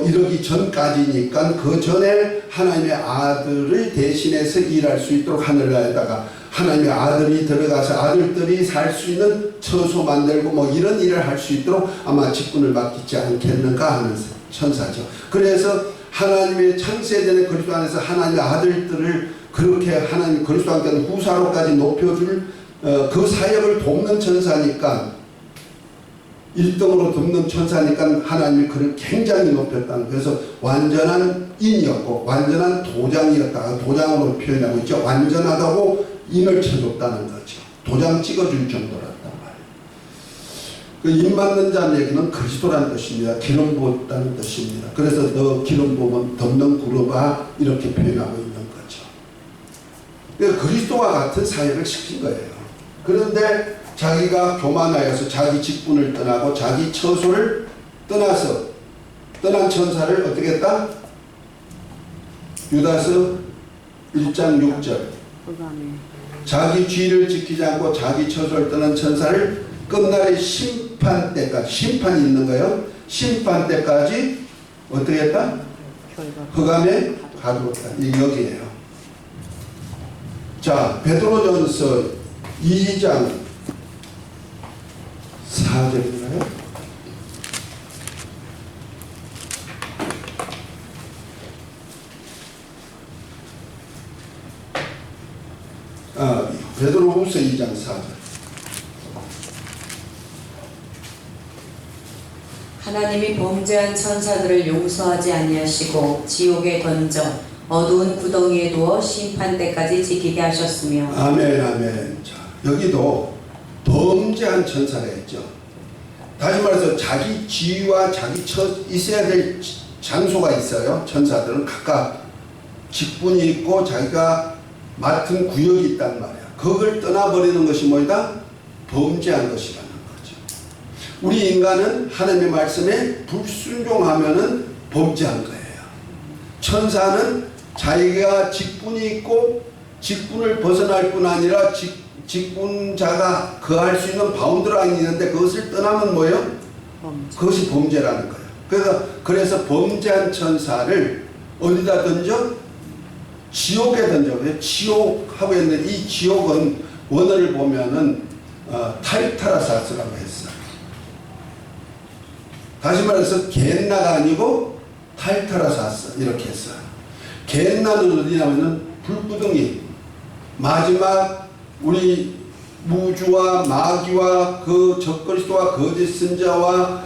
Speaker 1: 이르기 전까지니까 그 전에 하나님의 아들을 대신해서 일할 수 있도록 하늘나라에다가 하나님의 아들이 들어가서 아들들이 살 수 있는 처소 만들고 뭐 이런 일을 할 수 있도록 아마 직분을 맡기지 않겠는가 하는 천사죠. 그래서 하나님의 창세전에 그리스도 안에서 하나님의 아들들을 그렇게 하나님 그리스도 안에서 후사로까지 높여줄 그 사역을 돕는 천사니까 1등으로 돕는 천사니까 하나님이 그를 굉장히 높였다는, 그래서 완전한 인이었고 완전한 도장이었다. 도장으로 표현하고 있죠. 완전하다고 인을 쳐줬다는 거죠. 도장 찍어줄 정도였단 말이에요. 그 인 받는 자는 얘기는 그리스도라는 뜻입니다. 기름 부었다는 뜻입니다. 그래서 너 기름 부으면 덮는 구르바 이렇게 표현하고 있는 거죠. 그러니까 그리스도와 같은 사역을 시킨 거예요. 그런데 자기가 교만하여서 자기 직분을 떠나고 자기 처소를 떠나서 떠난 천사를 어떻게 했다? 유다서 1장 6절 자기 죄를 지키지 않고 자기 처소를 떠난 천사를 끝날의 심판 때까지, 심판이 있는 거예요. 심판 때까지 어떻게 했다? 흑암에 가두었다. 이 여기에요. 자, 베드로전서 2장 4절인가요? 베드로후서 2장 4절.
Speaker 2: 하나님이 범죄한 천사들을 용서하지 아니하시고 지옥에 던져 어두운 구덩이에 두어 심판 때까지 지키게 하셨으며.
Speaker 1: 아멘, 아멘. 자, 여기도 범죄한 천사가 있죠. 다시 말해서 자기 지위와 자기 있어야 될 장소가 있어요. 천사들은 각각 직분이 있고 자기가 맡은 구역이 있단 말이야. 그걸 떠나버리는 것이 뭐이다? 범죄한 것이라는 거죠. 우리 인간은 하나님의 말씀에 불순종하면은 범죄한 거예요. 천사는 자기가 직분이 있고 직분을 벗어날 뿐 아니라 직분자가 거할 수 있는 바운드라인이 있는데 그것을 떠나면 뭐예요? 그것이 범죄라는 거예요. 그래서 범죄한 천사를 어디다 던져? 지옥에 던져. 지옥하고 있는 이 지옥은 원어를 보면은 탈타라사스라고 했어요. 다시 말해서 겐나가 아니고 탈타라사스 이렇게 했어요. 겐나는 어디냐면은 불구덩이, 마지막 우리 무주와 마귀와 그 적그리스도와 거짓 선자와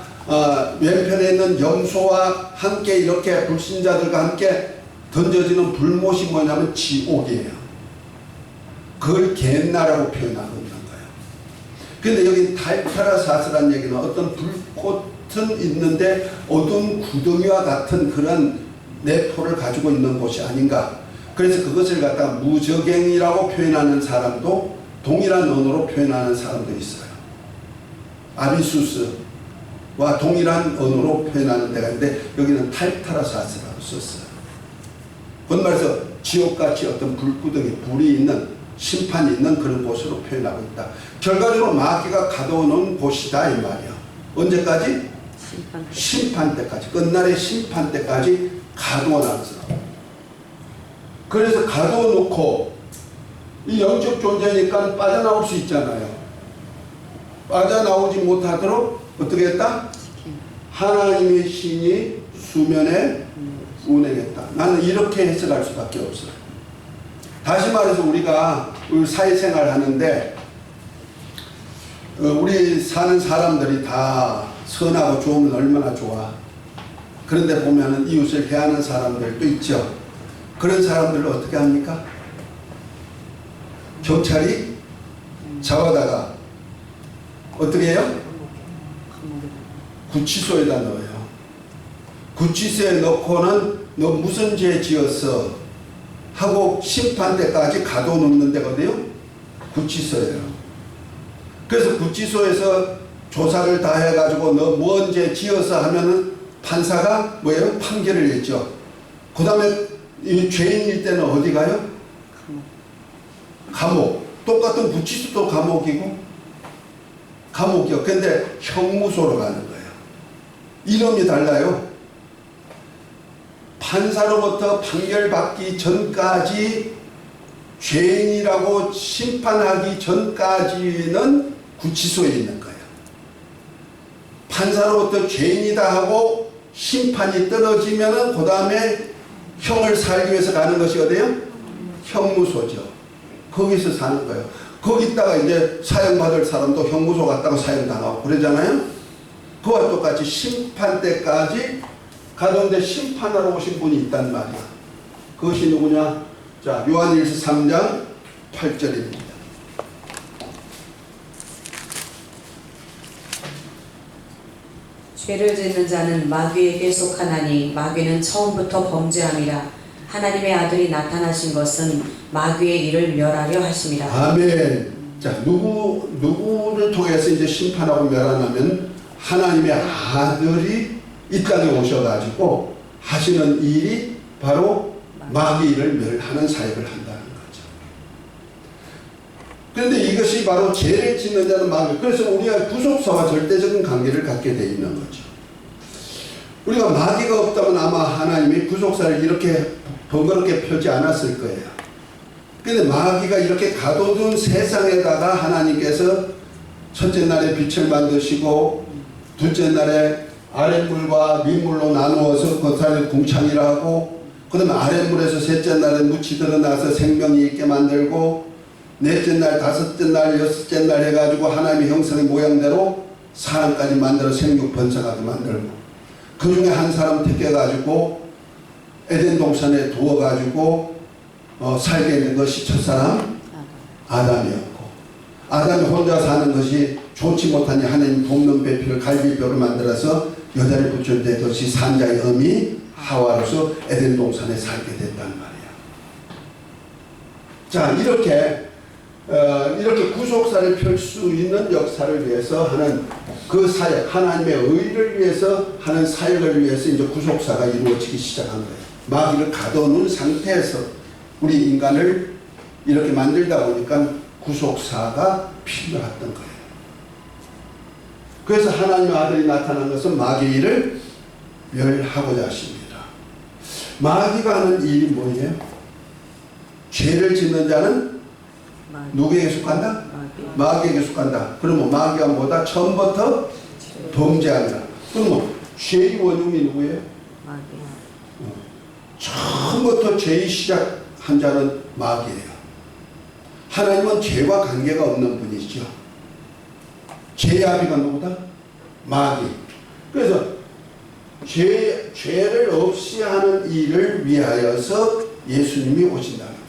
Speaker 1: 왼편에 있는 염소와 함께 이렇게 불신자들과 함께 던져지는 불못이 뭐냐면 지옥이에요. 그걸 겐나라고 표현하고 있는 거예요. 그런데 여기 탈타라사스라는 얘기는 어떤 불꽃은 있는데 어두운 구덩이와 같은 그런 내포를 가지고 있는 곳이 아닌가. 그래서 그것을 갖다 무저갱이라고 표현하는 사람도 동일한 언어로 표현하는 사람도 있어요. 아비수스와 동일한 언어로 표현하는 데가 있는데 여기는 탈타라사스라고 썼어요. 그건 말해서 지옥같이 어떤 불구덩이, 불이 있는, 심판이 있는 그런 곳으로 표현하고 있다. 결과적으로 마귀가 가둬놓은 곳이다 이 말이야. 언제까지? 심판 때까지. 끝날의 심판 때까지 가둬놨어. 그래서 가둬놓고 이 영적 존재니까 빠져나올 수 있잖아요. 빠져나오지 못하도록 어떻게 했다? 하나님의 신이 수면에 운행했다. 나는 이렇게 해석할 수밖에 없어요. 다시 말해서 우리가 사회생활 하는데 우리 사는 사람들이 다 선하고 좋으면 얼마나 좋아. 그런데 보면은 이웃을 해하는 사람들도 있죠. 그런 사람들을 어떻게 합니까? 경찰이 잡아다가 어떻게 해요? 구치소에다 넣어요. 구치소에 넣고는 너 무슨 죄 지었어? 하고 심판 때까지 가둬놓는 데거든요. 구치소예요. 그래서 구치소에서 조사를 다 해가지고 너 뭔 죄 지어서 하면은 판사가 뭐예요? 판결을 했죠. 그 다음에 이 죄인일 때는 어디 가요? 감옥. 똑같은 구치소도 감옥이고 감옥이요. 근데 형무소로 가는 거예요. 이름이 달라요. 판사로부터 판결받기 전까지 죄인이라고 심판하기 전까지는 구치소에 있는 거예요. 판사로부터 죄인이다 하고 심판이 떨어지면은 그 다음에 형을 살기 위해서 가는 것이 어디예요? 형무소죠. 거기서 사는 거예요. 거기다가 이제 사형받을 사람도 형무소 갔다가 사형당하고 그러잖아요. 그와 똑같이 심판 때까지 가던데 심판하러 오신 분이 있단 말이야. 그것이 누구냐? 자, 요한일서 3장 8절입니다.
Speaker 2: 죄를 짓는 자는 마귀에게 속하나니 마귀는 처음부터 범죄함이라. 하나님의 아들이 나타나신 것은 마귀의 일을 멸하려 하심이라.
Speaker 1: 아멘. 자, 누구를 통해서 이제 심판하고 멸하냐면 하나님의 아들이 이 땅에 오셔가지고 하시는 일이 바로 마귀를 멸하는 사역을 한다는 거죠. 그런데 이것이 바로 죄를 짓는 자는 마귀. 그래서 우리가 구속사와 절대적인 관계를 갖게 되어 있는 거죠. 우리가 마귀가 없다면 아마 하나님이 구속사를 이렇게 번거롭게 펴지 않았을 거예요. 그런데 마귀가 이렇게 가둬둔 세상에다가 하나님께서 첫째 날에 빛을 만드시고 둘째 날에 아랫물과 윗물로 나누어서 그 사이를 궁창이라 하고, 그 다음에 아랫물에서 셋째 날에 묻이 드러나서 생명이 있게 만들고, 넷째 날, 다섯째 날, 여섯째 날 해가지고 하나님의 형상의 모양대로 사람까지 만들어 생육 번성하게 만들고, 그 중에 한 사람 택해가지고 에덴 동산에 두어가지고 살게 된 것이 첫사람 아담이었고, 아담이 혼자 사는 것이 좋지 못하니 하나님 볶는 배필을 갈비뼈로 만들어서 여자를 붙였는데 그것이 산자의 어미 하와로서 에덴 동산에 살게 됐단 말이야. 자, 이렇게 구속사를 펼 수 있는 역사를 위해서 하는 그 사역, 하나님의 의를 위해서 하는 사역을 위해서 이제 구속사가 이루어지기 시작한 거예요. 마귀를 가둬놓은 상태에서 우리 인간을 이렇게 만들다 보니까 구속사가 필요했던 거예요. 그래서 하나님의 아들이 나타난 것은 마귀의 일을 멸하고자 하십니다. 마귀가 하는 일이 뭐예요? 죄를 짓는 자는 누구에게 속한다? 마귀에게 속한다. 그러면 마귀가 뭐다? 처음부터 범죄한다. 그러면 죄의 원흉이 누구예요? 처음부터 죄의 시작한 자는 마귀예요. 하나님은 죄와 관계가 없는 분이죠. 죄의 아비가 누구다? 마귀. 그래서 죄를 없이 하는 일을 위하여서 예수님이 오신다는 거죠.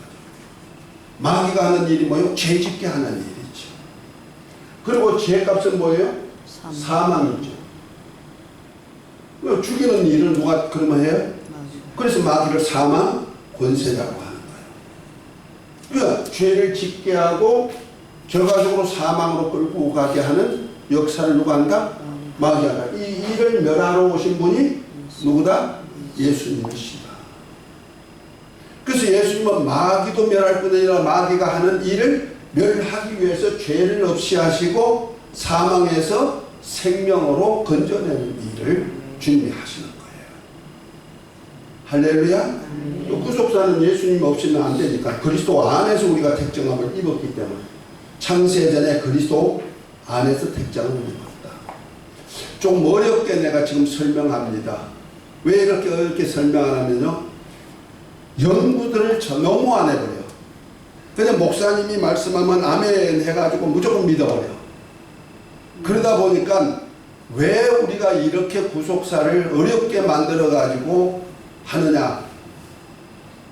Speaker 1: 마귀가 하는 일이 뭐예요? 죄 짓게 하는 일이죠. 그리고 죄값은 뭐예요? 사망이죠. 죽이는 일을 누가 그러면 해요? 그래서 마귀를 사망 권세라고 하는 거예요. 그러니까 죄를 짓게 하고 결과적으로 사망으로 끌고 가게 하는 역사를 누가 한다? 마귀가 한다. 이 일을 멸하러 오신 분이 누구다? 예수님이시다. 그래서 예수님은 마귀도 멸할 뿐 아니라 마귀가 하는 일을 멸하기 위해서 죄를 없이 하시고 사망에서 생명으로 건져내는 일을 준비하시는 거예요. 할렐루야. 또 구속사는 예수님 없이는 안 되니까 그리스도 안에서 우리가 택정함을 입었기 때문에 창세전에 그리스도 안에서 택정을 입었다. 좀 어렵게 내가 지금 설명합니다. 왜 이렇게 어렵게 설명하냐면요, 연구들을 너무 안 해버려요. 그냥 목사님이 말씀하면 아멘 해가지고 무조건 믿어버려. 그러다 보니까 왜 우리가 이렇게 구속사를 어렵게 만들어가지고 하느냐.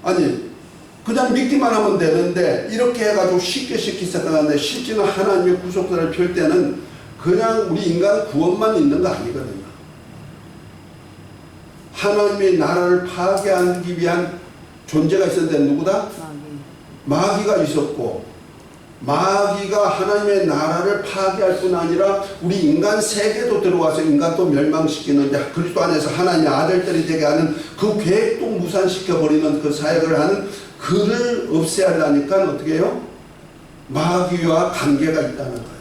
Speaker 1: 아니 그냥 믿기만 하면 되는데 이렇게 해가지고 쉽게 생각하는데 실제는 하나님의 구속사를 펼 때는 그냥 우리 인간 구원만 있는 거 아니거든요. 하나님의 나라를 파괴하기 위한 존재가 있었는데 누구다? 마귀가 있었고, 마귀가 하나님의 나라를 파괴할 뿐 아니라 우리 인간 세계도 들어와서 인간도 멸망시키는데 그리스도 안에서 하나님의 아들들이 되게 하는 그 계획도 무산시켜버리는 그 사역을 하는 그를 없애하려니까 어떻게 해요? 마귀와 관계가 있다는 거예요.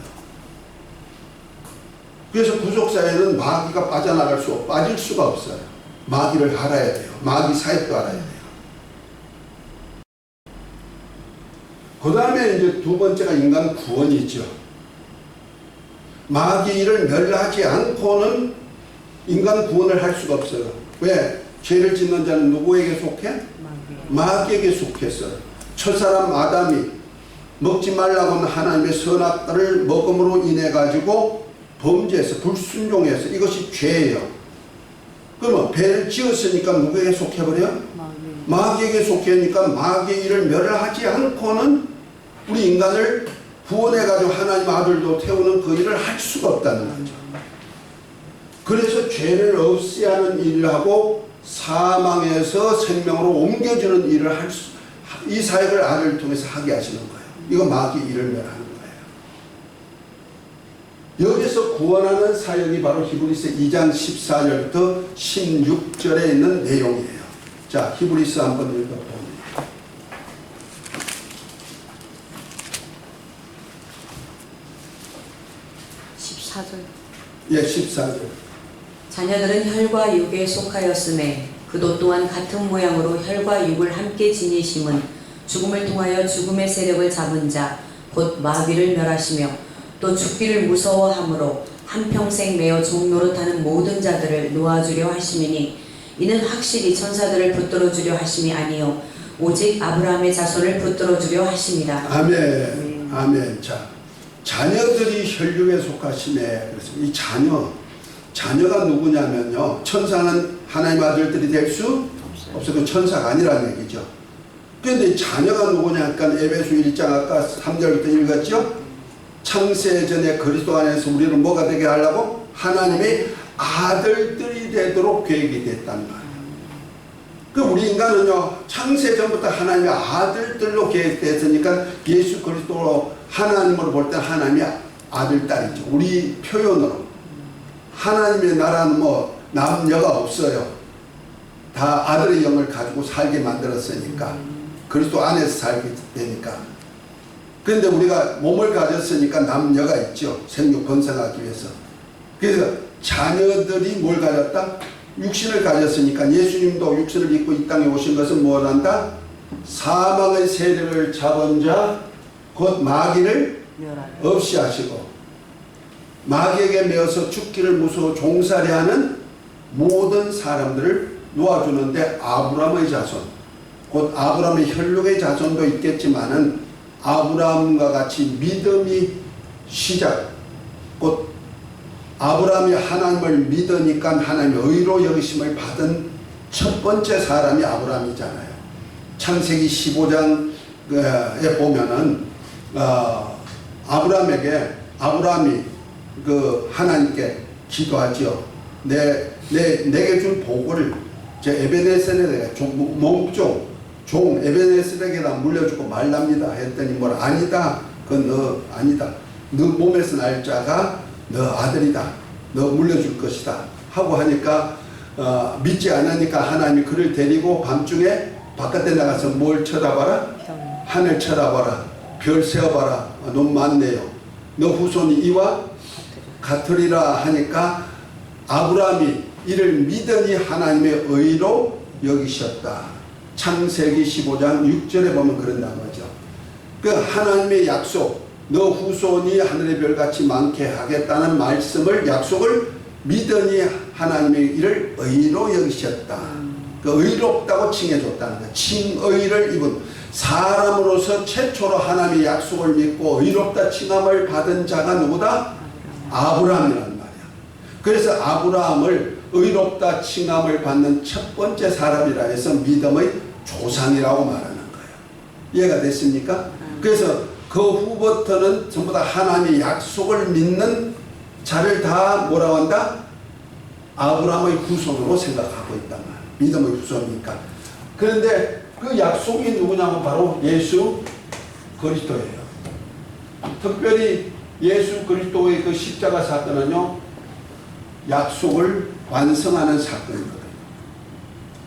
Speaker 1: 그래서 구속사에는 마귀가 빠질 수가 없어요. 마귀를 알아야 돼요. 마귀 사역도 알아야 돼요. 그 다음에 이제 두 번째가 인간 구원이죠. 마귀를 멸하지 않고는 인간 구원을 할 수가 없어요. 왜? 죄를 짓는 자는 누구에게 속해? 마귀에게 속했어요. 첫사람 아담이 먹지 말라고 하나님의 선악과를 먹음으로 인해 가지고 범죄해서 불순종해서 이것이 죄예요. 그러면 배를 지었으니까 누구에게 속해버려? 마귀에게 속해니까 마귀의 일을 멸하지 않고는 우리 인간을 구원해가지고 하나님 아들도 태우는 그 일을 할 수가 없다는 거죠. 그래서 죄를 없이 하는 일을 하고 사망에서 생명으로 옮겨주는 일을 이 사역을 아들을 통해서 하게 하시는 거예요. 이거 마귀 일을 멸하는 거예요. 여기서 구원하는 사역이 바로 히브리서 2장 14절부터 16절에 있는 내용이에요. 자, 히브리서 한번 읽어봅니다.
Speaker 2: 14절.
Speaker 1: 예, 14절.
Speaker 2: 자녀들은 혈과 육에 속하였음에 그도 또한 같은 모양으로 혈과 육을 함께 지니심은 죽음을 통하여 죽음의 세력을 잡은 자 곧 마귀를 멸하시며 또 죽기를 무서워함으로 한평생 매어 종노릇하는 모든 자들을 놓아주려 하심이니 이는 확실히 천사들을 붙들어주려 하심이 아니요 오직 아브라함의 자손을 붙들어주려 하심이라.
Speaker 1: 아멘. 아멘. 자, 자녀들이 혈육에 속하심에 그래서 이 자녀가 누구냐면요, 천사는 하나님 아들들이 될 수 없어요. 그 천사가 아니라는 얘기죠. 그런데 자녀가 누구냐 하니까 에베소 1장 아까 3절부터 읽었죠. 창세 전에 그리스도 안에서 우리는 뭐가 되게 하려고? 하나님의 아들들이 되도록 계획이 됐단 말이에요. 그 우리 인간은요, 창세 전부터 하나님의 아들들로 계획됐으니까 예수 그리스도로 하나님으로 볼 때 하나님의 아들, 딸이죠. 우리 표현으로. 하나님의 나라는 뭐 남녀가 없어요. 다 아들의 영을 가지고 살게 만들었으니까. 그리스도 안에서 살게 되니까. 그런데 우리가 몸을 가졌으니까 남녀가 있죠. 생육 번성하기 위해서. 그래서 자녀들이 뭘 가졌다? 육신을 가졌으니까 예수님도 육신을 입고 이 땅에 오신 것은 뭘 한다? 사망의 세력을 잡은 자, 곧 마귀를 없이 하시고 마귀에게 매어서 죽기를 무서워 종살이 하는 모든 사람들을 놓아주는데 아브라함의 자손, 곧 아브라함의 혈육의 자손도 있겠지만은 아브라함과 같이 믿음이 시작, 곧 아브라함이 하나님을 믿으니까 하나님의 의로 여기심을 받은 첫 번째 사람이 아브라함이잖아요. 창세기 15장에 보면은 아브라함이 그 하나님께 기도하죠. 내게 준 복을 에베네셀에게 종 에베네셀에게다 물려주고 말랍니다 했더니 뭘 아니다. 그건 너 아니다. 너 몸에서 날 자가 너 아들이다. 너 물려줄 것이다. 하고 하니까 믿지 않으니까 하나님이 그를 데리고 밤중에 바깥에 나가서 뭘 쳐다봐라? 하늘 쳐다봐라. 별 세어봐라. 너무 많네요. 너 후손이 이와 같으리라 하니까 아브라함이 이를 믿으니 하나님의 의로 여기셨다. 창세기 15장 6절에 보면 그런다는 거죠. 그 하나님의 약속, 너 후손이 하늘의 별같이 많게 하겠다는 약속을 믿으니 하나님의 일을 의로 여기셨다. 그 의롭다고 칭해줬다는 거예요. 칭의를 입은 사람으로서 최초로 하나님의 약속을 믿고 의롭다 칭함을 받은 자가 누구다? 아브라함이란 말이야. 그래서 아브라함을 의롭다 칭함을 받는 첫 번째 사람이라 해서 믿음의 조상이라고 말하는 거예요. 이해가 됐습니까? 그래서 그 후부터는 전부 다 하나님의 약속을 믿는 자를 다 뭐라고 한다? 아브라함의 후손으로 생각하고 있단 말이에요. 믿음의 후손이니까. 그런데 그 약속이 누구냐면 바로 예수 그리스도예요. 특별히 예수 그리스도의 그 십자가 사건은요, 약속을 완성하는 사건이거든요.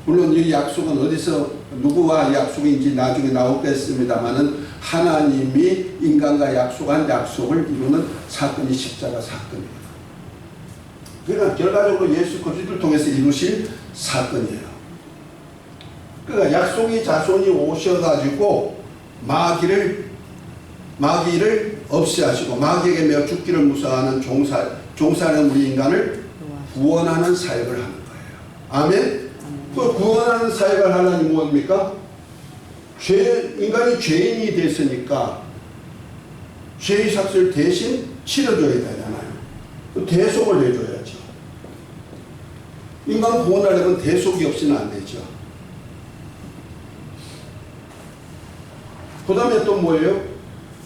Speaker 1: 물론 이 약속은 어디서 누구와 약속인지 나중에 나오겠습니다만은 하나님이 인간과 약속한 약속을 이루는 사건이 십자가 사건이에요. 그러니까 결과적으로 예수 그리스도를 통해서 이루실 사건이에요. 그러니까 약속의 자손이 오셔가지고 마귀를 없애하시고 마귀에게 매어 죽기를 무서워하는 종살이는 우리 인간을 구원하는 사역을 하는 거예요. 아멘? 그 구원하는 사역을 하려니 뭡니까? 인간이 죄인이 됐으니까 죄의 삭스를 대신 치러줘야 되잖아요. 대속을 해줘야죠. 인간 구원하려면 대속이 없이는 안 되죠. 그 다음에 또 뭐예요?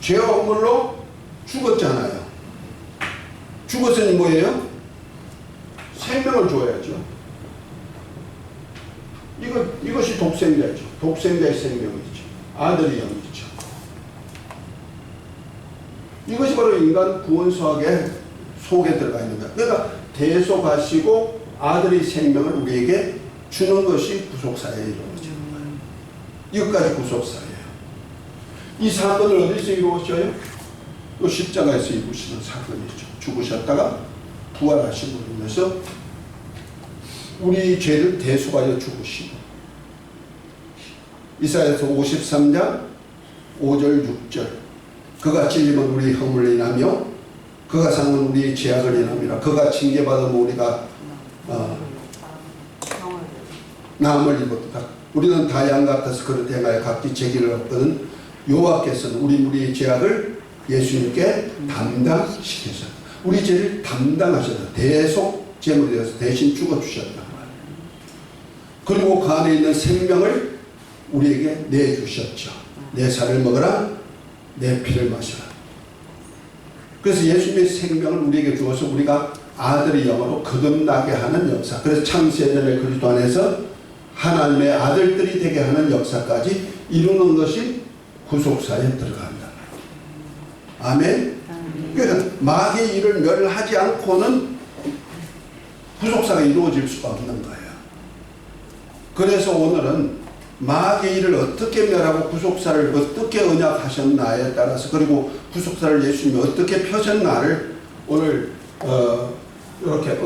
Speaker 1: 죄와 허물로 죽었잖아요. 죽었으니 뭐예요? 생명을 줘야죠. 이것이 독생자죠. 독생자의 생명이죠. 아들의 영이죠. 이것이 바로 인간 구원 수학의 속에 들어가 있는 거예요. 그러니까 대속하시고 아들의 생명을 우리에게 주는 것이 구속사예요. 이것까지 구속사예요. 이 사건을 어디서 이루어져요? 또 십자가에서 이루시는 사건이죠. 죽으셨다가 부활하심으로 인해서 우리 죄를 대속하여 죽으시고 이사야서 53장 5절 6절 그가 찔림은 우리 허물을 인하며 그가 상은 우리의 죄악을 인함이라. 그가 징계받으면 우리가 나음을 입었다. 우리는 다 양 같아서 그릇 행하여 각기 죄기를 얻거든 여호와께서는 우리의 죄악을 예수님께 담당시키셨다. 우리 죄를 담당하셨다. 대속 제물이 되어서 대신 죽어주셨다. 그리고 그 안에 있는 생명을 우리에게 내주셨죠. 내 살을 먹어라, 내 피를 마셔라. 그래서 예수님의 생명을 우리에게 주어서 우리가 아들의 영으로 거듭나게 하는 역사. 그래서 창세전에 그리스도 안에서 하나님의 아들들이 되게 하는 역사까지 이루는 것이 구속사에 들어간다. 아멘. 그러니까 마귀의 일을 멸하지 않고는 구속사가 이루어질 수가 없는 거예요. 그래서 오늘은 마귀의 일을 어떻게 멸하고 구속사를 어떻게 언약하셨나에 따라서 그리고 구속사를 예수님이 어떻게 펴셨나를 오늘 이렇게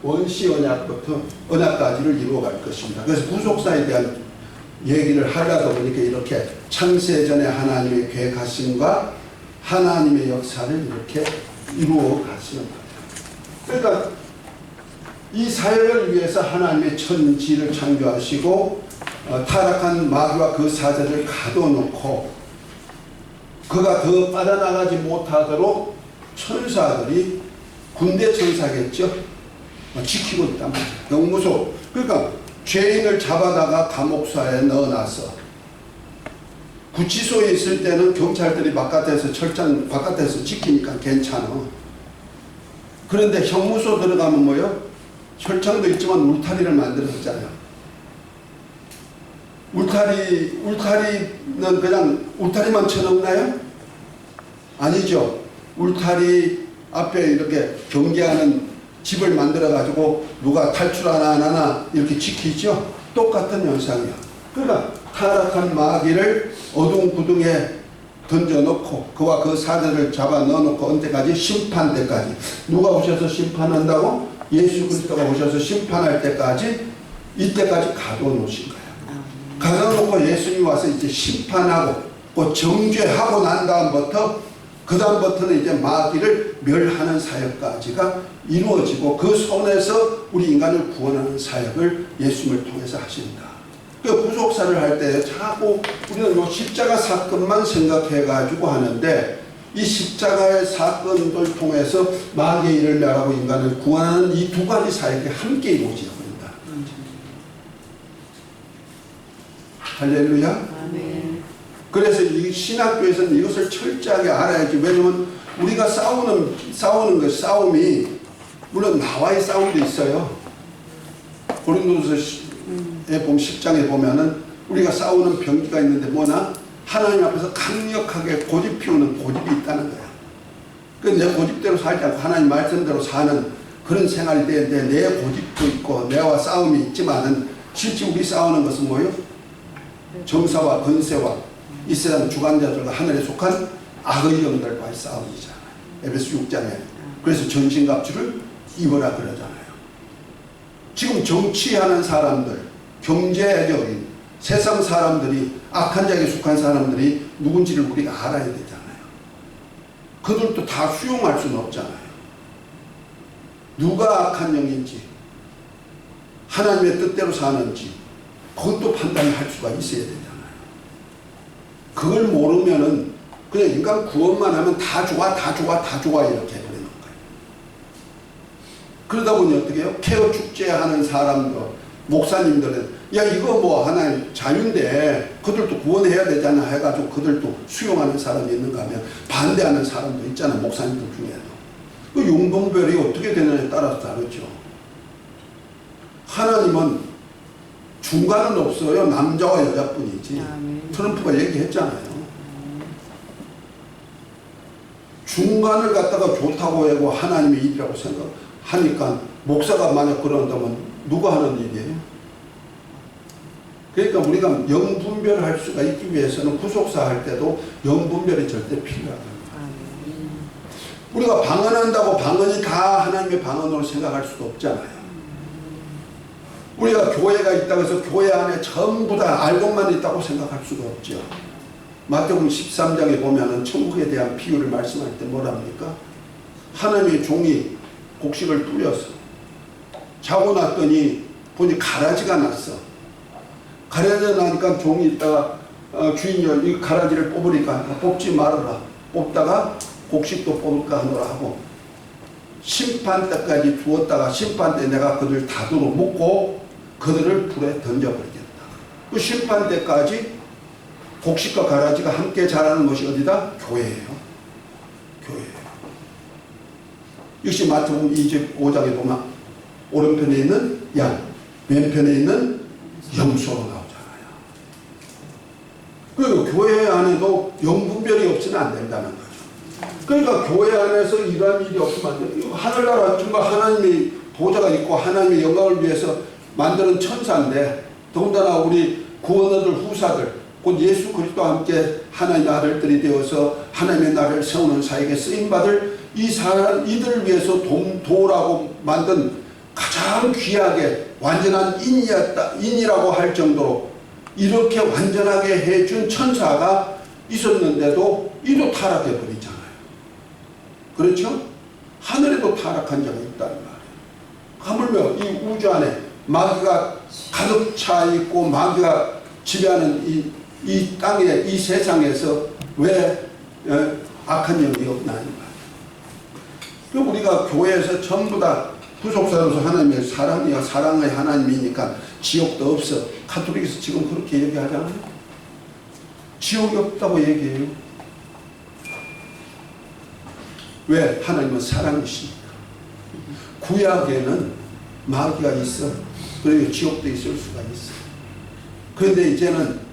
Speaker 1: 원시 언약부터 언약까지를 이루어갈 것입니다. 그래서 구속사에 대한 얘기를 하려다 보니까 이렇게 창세전에 하나님의 계획하심과 하나님의 역사를 이렇게 이루어 가시는 거예요. 그러니까 이 사역을 위해서 하나님의 천지를 창조하시고 타락한 마귀와 그 사자를 가둬놓고 그가 더 빠져나가지 못하도록 천사들이 군대 천사겠죠. 지키고 있단 말이에요. 너무 무서워. 그러니까 죄인을 잡아다가 감옥사에 넣어놔서 구치소에 있을 때는 경찰들이 철장 바깥에서 지키니까 괜찮아. 그런데 형무소 들어가면 뭐요? 철창도 있지만 울타리를 만들었잖아요. 울타리는 그냥 울타리만 쳐놓나요? 아니죠. 울타리 앞에 이렇게 경계하는 집을 만들어가지고 누가 탈출하나 안 하나 이렇게 지키죠. 똑같은 현상이야. 그러니까 타락한 마귀를 어두운 구덩이에 던져놓고 그와 그 사자를 잡아 넣어놓고 언제까지? 심판 때까지. 누가 오셔서 심판한다고? 예수 그리스도가 오셔서 심판할 때까지 이때까지 가둬놓으신 거예요. 가둬놓고 예수님이 와서 이제 심판하고 그 정죄하고 난 다음부터 그 다음부터는 이제 마귀를 멸하는 사역까지가 이루어지고 그 손에서 우리 인간을 구원하는 사역을 예수님을 통해서 하신다. 그 구속사를 할 때 자꾸 우리는 요 십자가 사건만 생각해가지고 하는데 이 십자가의 사건을 통해서 마귀의 일을 멸하고 인간을 구원하는 이 두 가지 사역이 함께 이루어지고 있다. 할렐루야.
Speaker 2: 아멘.
Speaker 1: 그래서 이 신학교에서는 이것을 철저하게 알아야지. 왜냐면 우리가 싸움이 물론 나와의 싸움도 있어요. 고린도서에 보면 10장에 보면은 우리가 싸우는 병기가 있는데 뭐나 하나님 앞에서 강력하게 고집 피우는 고집이 있다는 거야. 내 고집대로 살지 않고 하나님 말씀대로 사는 그런 생활이 되는데 내 고집도 있고 내와 싸움이 있지만은 실제 우리 싸우는 것은 뭐예요? 정사와 권세와 이 세상 주관자들과 하늘에 속한 악의 영들과의 싸움이잖아요. 에베소 6장에. 그래서 전신갑주를 입어라 그러잖아요. 지금 정치하는 사람들, 경제적인 세상 사람들이, 악한 자에게 속한 사람들이 누군지를 우리가 알아야 되잖아요. 그들도 다 수용할 수는 없잖아요. 누가 악한 영인지, 하나님의 뜻대로 사는지, 그것도 판단할 수가 있어야 되잖아요. 그걸 모르면은 그냥 인간 구원만 하면 다 좋아, 다 좋아, 다 좋아 이렇게 해버리는 거예요. 그러다 보니 어떻게 해요? 케어 축제 하는 사람들, 목사님들은 야 이거 뭐 하나의 자유인데 그들도 구원해야 되잖아 해가지고 그들도 수용하는 사람이 있는가 하면 반대하는 사람도 있잖아. 목사님들 중에도. 그 용동별이 어떻게 되느냐에 따라서 다르죠. 하나님은 중간은 없어요. 남자와 여자뿐이지. 트럼프가 얘기했잖아요. 중간을 갖다가 좋다고 하고 하나님의 일이라고 생각하니까 목사가 만약 그런다면 누가 하는 일이에요? 그러니까 우리가 영분별을 할 수가 있기 위해서는 구속사 할 때도 영분별이 절대 필요하다. 우리가 방언한다고 방언이 다 하나님의 방언으로 생각할 수도 없잖아요. 우리가 교회가 있다고 해서 교회 안에 전부 다 알고만 있다고 생각할 수도 없죠. 마태복음 13장에 보면은 천국에 대한 비유를 말씀할 때 뭐랍니까? 하나님의 종이 곡식을 뿌려서 자고 났더니 보니 가라지가 났어. 가라지가 나니까 종이 있다가 주인이 이 가라지를 뽑으니까 뽑지 말아라. 뽑다가 곡식도 뽑을까 하노라 하고 심판 때까지 두었다가 심판 때 내가 그들 다도로 묶고 그들을 불에 던져버리겠다. 그 심판 때까지 곡식과 가라지가 함께 자라는 것이 어디다? 교회예요. 교회예요. 역시 마태복음 25장에 보면 오른편에 있는 양, 왼편에 있는 염소로 나오잖아요. 그리고 교회 안에도 영분별이 없으면 안 된다는 거죠. 그러니까 교회 안에서 이러한 일이 없으면 안 돼요. 하늘나라 정말 하나님의 보좌가 있고 하나님의 영광을 위해서 만드는 천사인데 더군다나 우리 구원 얻을 후사들 곧 예수 그리스도와 함께 하나님의 아들들이 되어서 하나님의 나라를 세우는 사에게 쓰임받을 이 사람 이들을 위해서 도라고 만든 가장 귀하게 완전한 인이라고 할 정도로 이렇게 완전하게 해준 천사가 있었는데도 이도 타락해 버리잖아요. 그렇죠? 하늘에도 타락한 자가 있다는 말이에요. 하물며 이 우주 안에 마귀가 가득 차 있고 마귀가 지배하는 이 땅에 이 세상에서 왜 악한 영이 없나는 말이에요. 그럼 우리가 교회에서 전부 다 구속사로서 하나님의 사랑의 하나님이니까 지옥도 없어. 카톨릭에서 지금 그렇게 얘기하잖아요. 지옥이 없다고 얘기해요. 왜? 하나님은 사랑이시니까. 구약에는 마귀가 있어. 그리고 지옥도 있을 수가 있어. 그런데 이제는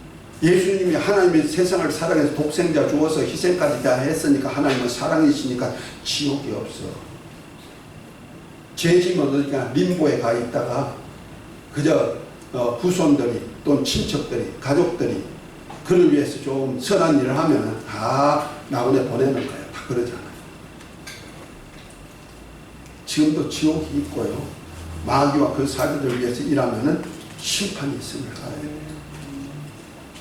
Speaker 1: 예수님이 하나님의 세상을 사랑해서 독생자 주어서 희생까지 다 했으니까 하나님은 사랑이시니까 지옥이 없어. 죄짐은 어디냐? 림보에 가 있다가 그저 후손들이 또는 친척들이 가족들이 그를 위해서 좀 선한 일을 하면 다 나원에 보내는 거예요. 다 그러잖아요. 지금도 지옥이 있고요. 마귀와 그 사기들을 위해서 일하면은 심판이 있음을 알아야 돼요.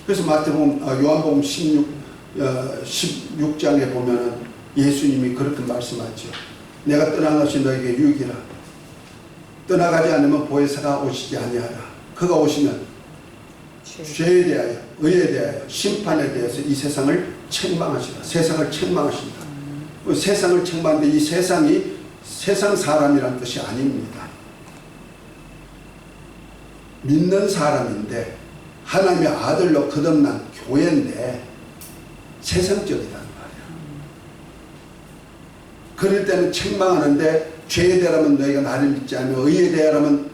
Speaker 1: 그래서 마태복음, 요한복음 16장에 보면은 예수님이 그렇게 말씀하죠. 내가 떠난 것이 너에게 유익이라. 떠나가지 않으면 보혜사가 오시지 아니하라. 그가 오시면 죄에 대하여, 의에 대하여, 심판에 대해서 이 세상을 책망하시라. 세상을 책망하신다. 세상을 책망하는데 이 세상이 세상 사람이란 뜻이 아닙니다. 믿는 사람인데 하나님의 아들로 거듭난 교회인데 세상적이란 말이야. 그럴 때는 책망하는데 죄에 대하면 너희가 나를 믿지 않으며 의에 대하면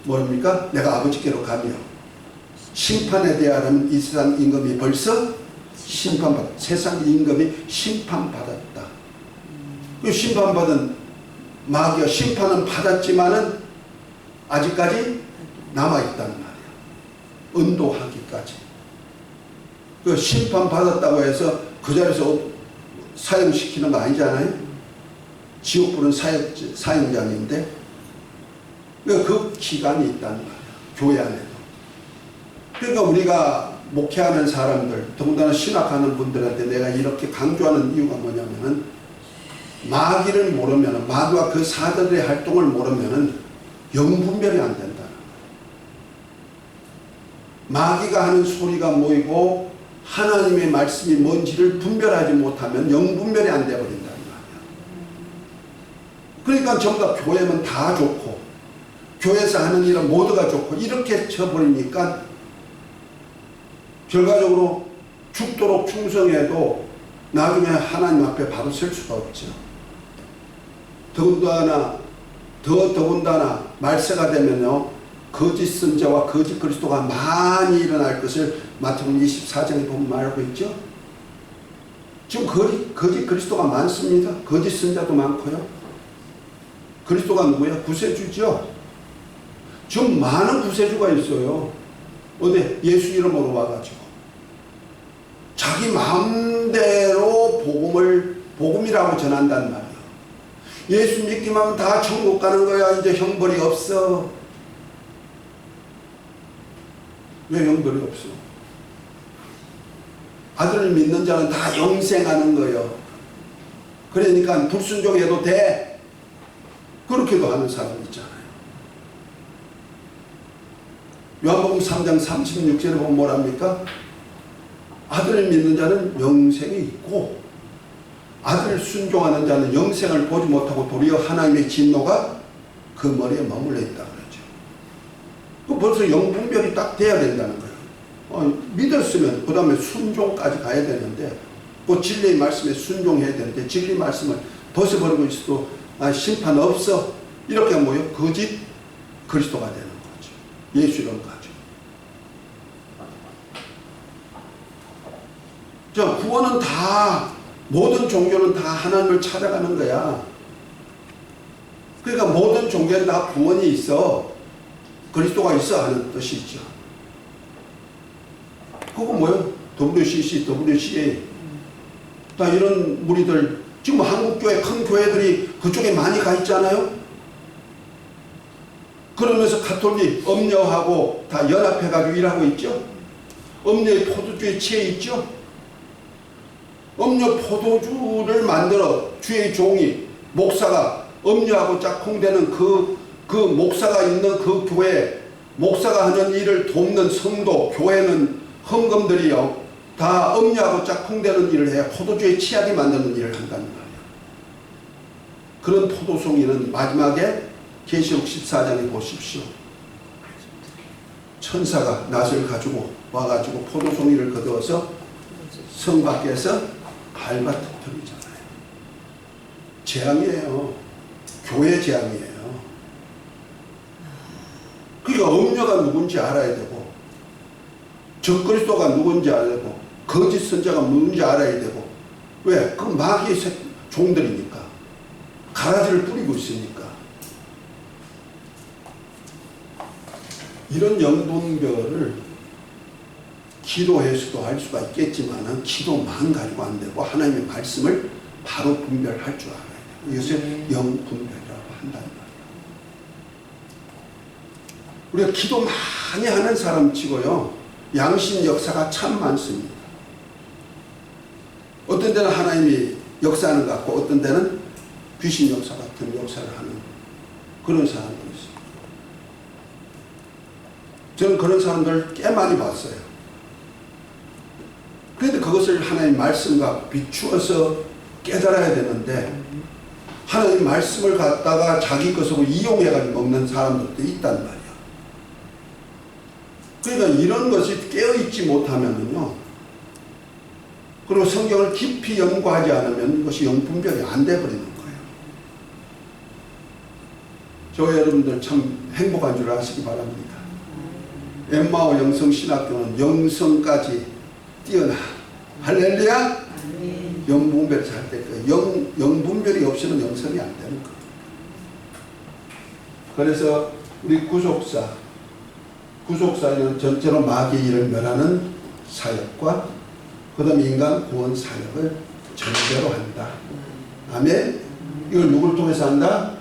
Speaker 1: 뭡니까? 내가 아버지께로 가며 심판에 대하면 이 세상 임금이 벌써 심판받았다. 세상 임금이 심판받았다. 그 심판받은 마귀가 심판은 받았지만은 아직까지 남아있다는 말이야. 은도하기까지. 그 심판받았다고 해서 그 자리에서 사형시키는 거 아니잖아요. 지옥불은 사형장인데 그 기간이 있다는 거예요. 교회 안에도. 그러니까 우리가 목회하는 사람들, 더군다나 신학하는 분들한테 내가 이렇게 강조하는 이유가 뭐냐면은 마귀를 모르면, 마귀와 그 사들의 활동을 모르면 영분별이 안 된다. 마귀가 하는 소리가 뭐이고 하나님의 말씀이 뭔지를 분별하지 못하면 영분별이 안 돼버린다는 거예요. 그러니까 전부 다 교회면 다 좋고 교회에서 하는 일은 모두가 좋고 이렇게 쳐버리니까 결과적으로 죽도록 충성해도 나중에 하나님 앞에 바로 설 수가 없죠. 더군다나 말세가 되면요 거짓 선자와 거짓 그리스도가 많이 일어날 것을 마태복음 24장에 보면 말하고 있죠. 지금 거짓 그리스도가 많습니다. 거짓 선자도 많고요. 그리스도가 누구예요? 구세주죠. 지금 많은 구세주가 있어요. 어디 예수 이름으로 와가지고 자기 마음대로 복음이라고 전한단 말이에요. 예수 믿기만 하면 다 천국 가는 거야. 이제 형벌이 없어. 왜 형벌이 없어? 아들을 믿는 자는 다 영생하는 거예요. 그러니까 불순종해도 돼. 그렇게도 하는 사람 있잖아요. 요한복음 3장 36절에 보면 뭐랍니까? 아들을 믿는 자는 영생이 있고 아들을 순종하는 자는 영생을 보지 못하고 도리어 하나님의 진노가 그 머리에 머물러 있다 그러죠. 그 벌써 영분별이 딱 돼야 된다는 거예요. 믿었으면 그 다음에 순종까지 가야 되는데 그 진리의 말씀에 순종해야 되는데 진리 말씀을 벗어버리고 있어도 심판 없어. 이렇게 뭐요? 거짓 그리스도가 되는 거죠. 예수 이름 가지고. 자, 구원은 다 모든 종교는 다 하나님을 찾아가는 거야. 그러니까 모든 종교는 다 구원이 있어. 그리스도가 있어 하는 뜻이죠. 그거 뭐예요? WCC, WCA. 다 이런 무리들, 지금 한국교회, 큰 교회들이 그쪽에 많이 가 있잖아요? 그러면서 가톨릭, 엄녀하고 다 연합해가지고 일하고 있죠? 엄녀의 포도주에 취해 있죠? 엄녀 포도주를 만들어 주의 종이, 목사가 엄녀하고 짝꿍되는 그 목사가 있는 그 교회, 목사가 하는 일을 돕는 성도, 교회는 헌금들이요, 다 엄녀하고 짝꿍되는 일을 해야 포도주에 취하게 만드는 일을 한다는 거예요. 그런 포도송이는 마지막에 계시록 14장에 보십시오. 천사가 낫을 가지고 와가지고 포도송이를 거두어서 성 밖에서 밟아 터뜨리잖아요. 재앙이에요. 교회 재앙이에요. 그러니까 엄녀가 누군지 알아야 되고 적그리스도가 누군지 알아야 되고 거짓 선자가 누군지 알아야 되고. 왜? 그 마귀의 종들이니까. 가라지를 뿌리고 있으니까. 이런 영분별을 기도해서도 할 수가 있겠지만 기도만 가지고 안 되고 하나님의 말씀을 바로 분별할 줄 알아야 돼요. 이것을 영분별이라고 한단 말이에요. 우리가 기도 많이 하는 사람 치고요, 양심 역사가 참 많습니다. 어떤 데는 하나님이 역사하는 것 같고 어떤 데는 귀신 역사 같은 역사를 하는 그런 사람들이 있어요. 저는 그런 사람들을 꽤 많이 봤어요. 그런데 그것을 하나님 말씀과 비추어서 깨달아야 되는데 하나님 말씀을 갖다가 자기 것으로 이용해가지고 먹는 사람들도 있단 말이에요. 그러니까 이런 것이 깨어있지 못하면요, 그리고 성경을 깊이 연구하지 않으면 이것이 영분별이 안 돼버리는 거예요. 저 여러분들 참 행복한 줄 아시기 바랍니다. 엠마오 영성신학교는 영성까지 뛰어나. 할렐루야. 영분별이 잘 될 거예요. 영분별이 없이는 영성이 안 되는 거예요. 그래서 우리 구속사는 전체로 마귀의 일을 멸하는 사역과 그 다음에 인간 구원 사역을 전제로 한다. 아멘. 이걸 누굴 통해서 한다?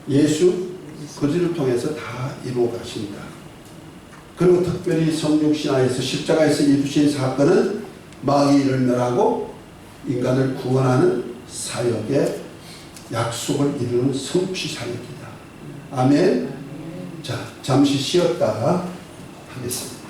Speaker 1: 예수 그리스도를 통해서 다 이루어 가신다. 그리고 특별히 성육신화에서 십자가에서 이루신 사건은 마귀를 멸하고 인간을 구원하는 사역의 약속을 이루는 성취 사역이다. 아멘. 자, 잠시 쉬었다가 하겠습니다.